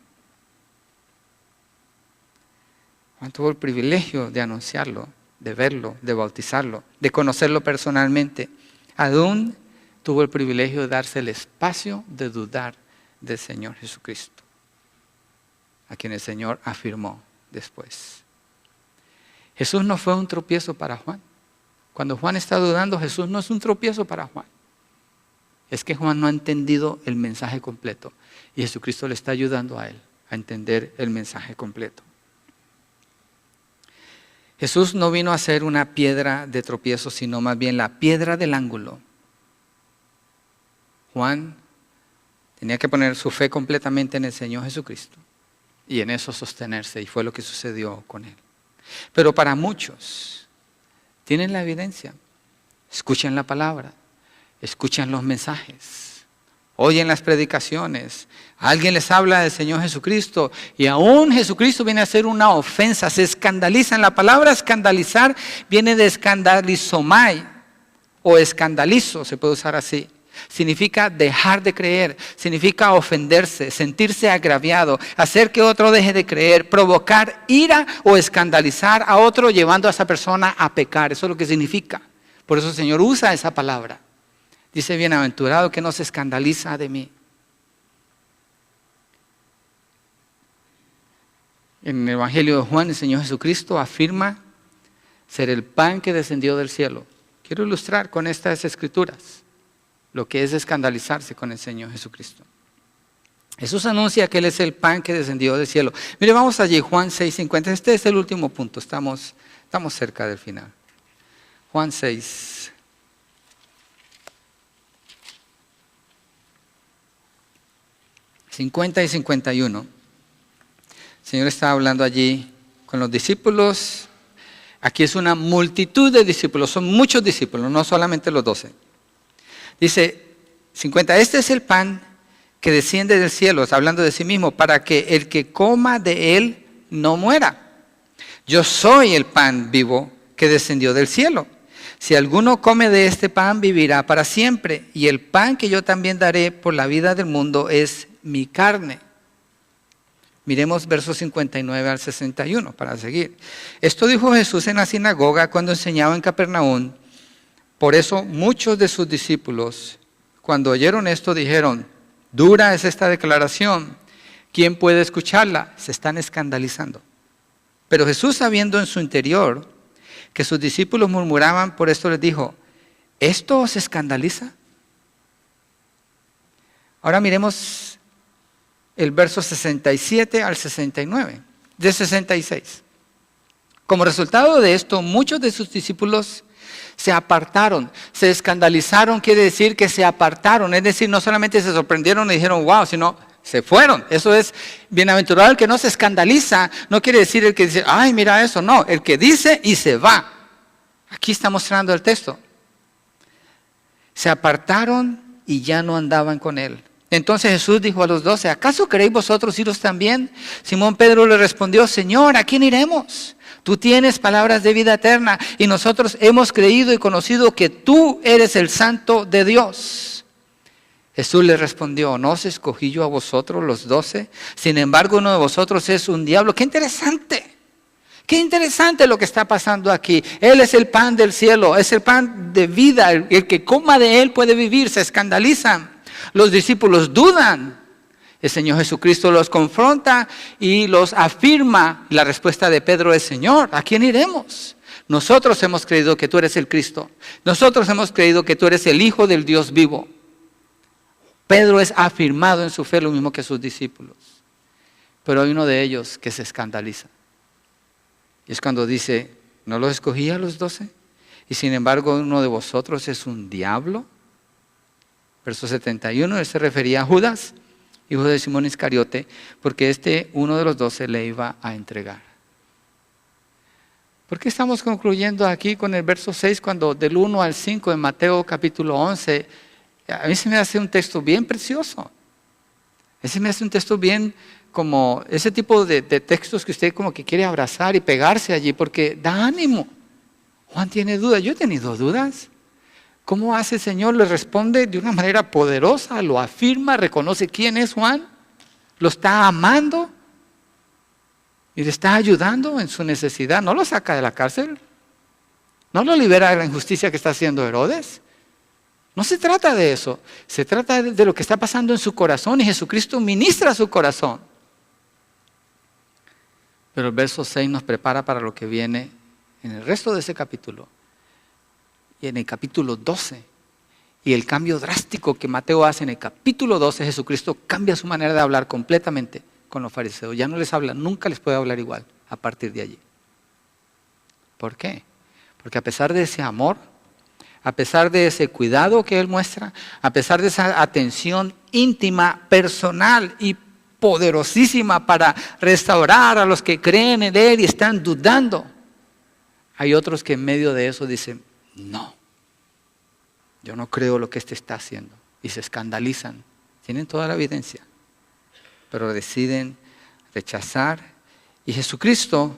Juan tuvo el privilegio de anunciarlo, de verlo, de bautizarlo, de conocerlo personalmente. Aún tuvo el privilegio de darse el espacio de dudar del Señor Jesucristo, a quien el Señor afirmó después. Jesús no fue un tropiezo para Juan. Cuando Juan está dudando, Jesús no es un tropiezo para Juan. Es que Juan no ha entendido el mensaje completo. Y Jesucristo le está ayudando a él a entender el mensaje completo. Jesús no vino a ser una piedra de tropiezo, sino más bien la piedra del ángulo. Juan tenía que poner su fe completamente en el Señor Jesucristo y en eso sostenerse, y fue lo que sucedió con él. Pero para muchos tienen la evidencia, escuchan la palabra, escuchan los mensajes, oyen las predicaciones, alguien les habla del Señor Jesucristo y aún Jesucristo viene a ser una ofensa, se escandalizan. La palabra escandalizar viene de escandalizomai o escandalizo, se puede usar así. Significa dejar de creer, significa ofenderse, sentirse agraviado, hacer que otro deje de creer, provocar ira o escandalizar a otro llevando a esa persona a pecar. Eso es lo que significa. Por eso el Señor usa esa palabra. Dice, bienaventurado que no se escandaliza de mí. En el Evangelio de Juan, el Señor Jesucristo afirma ser el pan que descendió del cielo. Quiero ilustrar con estas escrituras lo que es escandalizarse con el Señor Jesucristo. Jesús anuncia que Él es el pan que descendió del cielo. Mire, vamos allí, Juan 6:50. Este es el último punto, estamos cerca del final. Juan 6. ...50 y 51. El Señor está hablando allí con los discípulos. Aquí es una multitud de discípulos, son muchos discípulos, no solamente los 12. Dice 50, este es el pan que desciende del cielo, está hablando de sí mismo, para que el que coma de él no muera. Yo soy el pan vivo que descendió del cielo. Si alguno come de este pan, vivirá para siempre. Y el pan que yo también daré por la vida del mundo es mi carne. Miremos versos 59 al 61 para seguir. Esto dijo Jesús en la sinagoga cuando enseñaba en Capernaum. Por eso muchos de sus discípulos, cuando oyeron esto, dijeron, dura es esta declaración, ¿quién puede escucharla? Se están escandalizando. Pero Jesús, sabiendo en su interior que sus discípulos murmuraban, por esto les dijo, ¿esto os escandaliza? Ahora miremos el verso 67 al 69, de 66. Como resultado de esto, muchos de sus discípulos se apartaron, se escandalizaron, quiere decir que se apartaron, es decir, no solamente se sorprendieron y dijeron wow, sino se fueron. Eso es bienaventurado el que no se escandaliza, no quiere decir el que dice, ay, mira eso, no, el que dice y se va. Aquí está mostrando el texto. Se apartaron y ya no andaban con él. Entonces Jesús dijo a los 12, ¿acaso queréis vosotros iros también? Simón Pedro le respondió, Señor, ¿a quién iremos? Tú tienes palabras de vida eterna y nosotros hemos creído y conocido que tú eres el Santo de Dios. Jesús le respondió, ¿no os escogí yo a vosotros los 12? Sin embargo, uno de vosotros es un diablo. ¡Qué interesante! ¡Qué interesante lo que está pasando aquí! Él es el pan del cielo, es el pan de vida. El que coma de él puede vivir. Se escandalizan. Los discípulos dudan. El Señor Jesucristo los confronta y los afirma. La respuesta de Pedro es, Señor, ¿a quién iremos? Nosotros hemos creído que tú eres el Cristo. Nosotros hemos creído que tú eres el Hijo del Dios vivo. Pedro es afirmado en su fe lo mismo que sus discípulos. Pero hay uno de ellos que se escandaliza. Y es cuando dice, ¿no los escogí a los 12? Y sin embargo uno de vosotros es un diablo. Verso 71, él se refería a Judas, hijo de Simón Iscariote, porque uno de los 12 le iba a entregar. ¿Por qué estamos concluyendo aquí con el verso 6 cuando del 1 al 5 en Mateo capítulo 11, a mí se me hace un texto bien precioso? Ese me hace un texto bien como ese tipo de textos que usted como que quiere abrazar y pegarse allí porque da ánimo. Juan tiene dudas, yo he tenido dudas. ¿Cómo hace el Señor? Le responde de una manera poderosa, lo afirma, reconoce quién es Juan, lo está amando y le está ayudando en su necesidad. No lo saca de la cárcel, no lo libera de la injusticia que está haciendo Herodes. No se trata de eso, se trata de lo que está pasando en su corazón y Jesucristo ministra su corazón. Pero el verso 6 nos prepara para lo que viene en el resto de ese capítulo. Y en el capítulo 12, y el cambio drástico que Mateo hace en el capítulo 12, Jesucristo cambia su manera de hablar completamente con los fariseos. Ya no les habla, nunca les puede hablar igual a partir de allí. ¿Por qué? Porque a pesar de ese amor, a pesar de ese cuidado que Él muestra, a pesar de esa atención íntima, personal y poderosísima para restaurar a los que creen en Él y están dudando, hay otros que en medio de eso dicen, no, yo no creo lo que este está haciendo. Y se escandalizan. Tienen toda la evidencia. Pero deciden rechazar. Y Jesucristo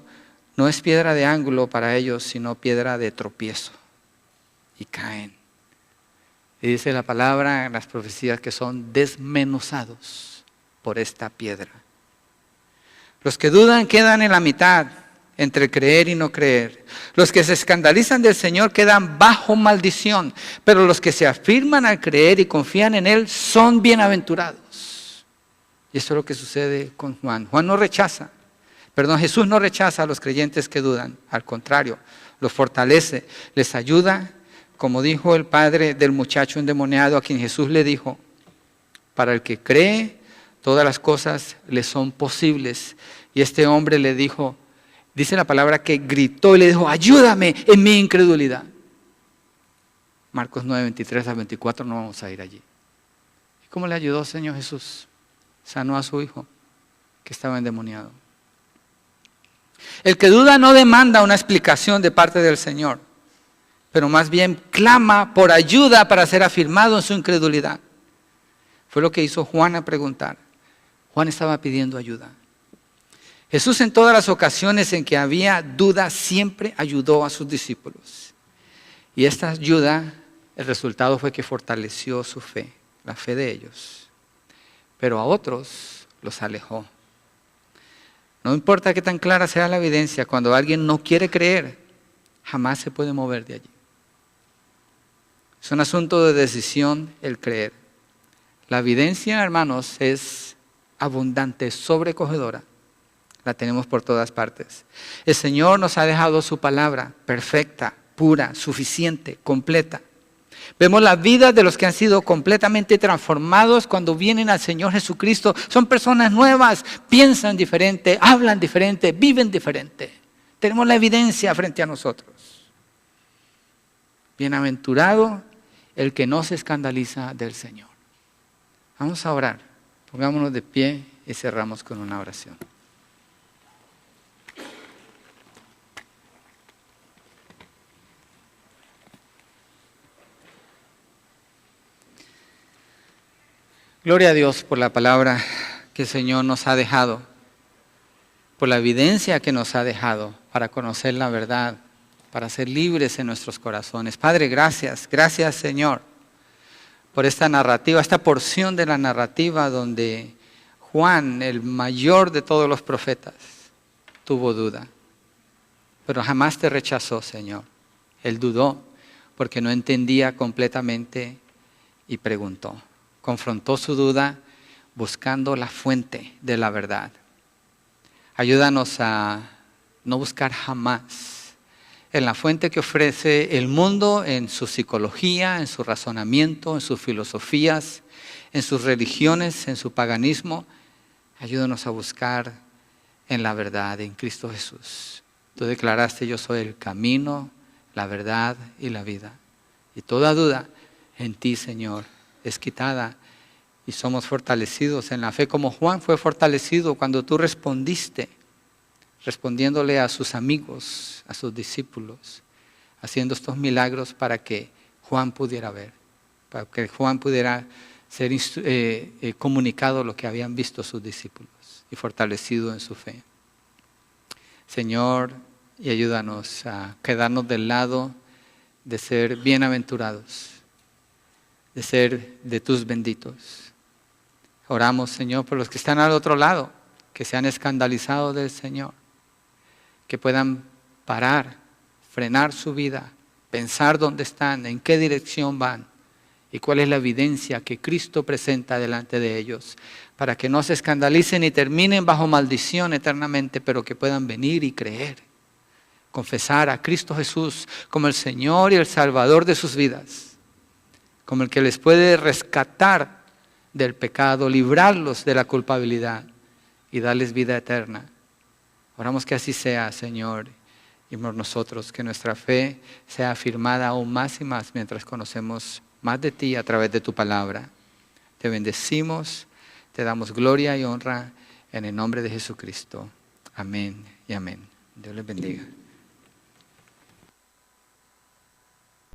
no es piedra de ángulo para ellos, sino piedra de tropiezo. Y caen. Y dice la palabra en las profecías que son desmenuzados por esta piedra. Los que dudan quedan en la mitad, entre creer y no creer. Los que se escandalizan del Señor quedan bajo maldición, pero los que se afirman al creer y confían en Él son bienaventurados. Y eso es lo que sucede con Juan. Jesús no rechaza a los creyentes que dudan, al contrario, los fortalece, les ayuda, como dijo el padre del muchacho endemoniado a quien Jesús le dijo, para el que cree, todas las cosas le son posibles. Y este hombre le dijo, dice la palabra que gritó y le dijo, ayúdame en mi incredulidad. Marcos 9, 23 al 24, no vamos a ir allí. ¿Y cómo le ayudó el Señor Jesús? Sanó a su hijo que estaba endemoniado. El que duda no demanda una explicación de parte del Señor, pero más bien clama por ayuda para ser afirmado en su incredulidad. Fue lo que hizo Juan a preguntar. Juan estaba pidiendo ayuda. Jesús en todas las ocasiones en que había duda siempre ayudó a sus discípulos. Y esta ayuda, el resultado fue que fortaleció su fe, la fe de ellos. Pero a otros los alejó. No importa qué tan clara sea la evidencia, cuando alguien no quiere creer, jamás se puede mover de allí. Es un asunto de decisión el creer. La evidencia, hermanos, es abundante, sobrecogedora. La tenemos por todas partes. El Señor nos ha dejado su palabra perfecta, pura, suficiente, completa. Vemos la vida de los que han sido completamente transformados cuando vienen al Señor Jesucristo. Son personas nuevas, piensan diferente, hablan diferente, viven diferente. Tenemos la evidencia frente a nosotros. Bienaventurado el que no se escandaliza del Señor. Vamos a orar. Pongámonos de pie y cerramos con una oración. Gloria a Dios por la palabra que el Señor nos ha dejado, por la evidencia que nos ha dejado para conocer la verdad, para ser libres en nuestros corazones. Padre, gracias Señor, por esta narrativa, esta porción de la narrativa donde Juan, el mayor de todos los profetas, tuvo duda, pero jamás te rechazó, Señor. Él dudó porque no entendía completamente y preguntó. Confrontó su duda buscando la fuente de la verdad. Ayúdanos a no buscar jamás en la fuente que ofrece el mundo, en su psicología, en su razonamiento, en sus filosofías, en sus religiones, en su paganismo. Ayúdanos a buscar en la verdad, en Cristo Jesús. Tú declaraste: yo soy el camino, la verdad y la vida. Y toda duda en ti, Señor, es quitada y somos fortalecidos en la fe, como Juan fue fortalecido cuando tú respondiste, respondiéndole a sus amigos, a sus discípulos, haciendo estos milagros para que Juan pudiera ver, para que Juan pudiera ser comunicado lo que habían visto sus discípulos y fortalecido en su fe. Señor, y ayúdanos a quedarnos del lado de ser bienaventurados, de ser de tus benditos. Oramos, Señor, por los que están al otro lado, que se han escandalizado del Señor, que puedan parar, frenar su vida, pensar dónde están, en qué dirección van y cuál es la evidencia que Cristo presenta delante de ellos, para que no se escandalicen y terminen bajo maldición eternamente, pero que puedan venir y creer, confesar a Cristo Jesús como el Señor y el Salvador de sus vidas, como el que les puede rescatar del pecado, librarlos de la culpabilidad y darles vida eterna. Oramos que así sea, Señor, y por nosotros, que nuestra fe sea afirmada aún más y más mientras conocemos más de ti a través de tu palabra. Te bendecimos, te damos gloria y honra en el nombre de Jesucristo. Amén y amén. Dios les bendiga.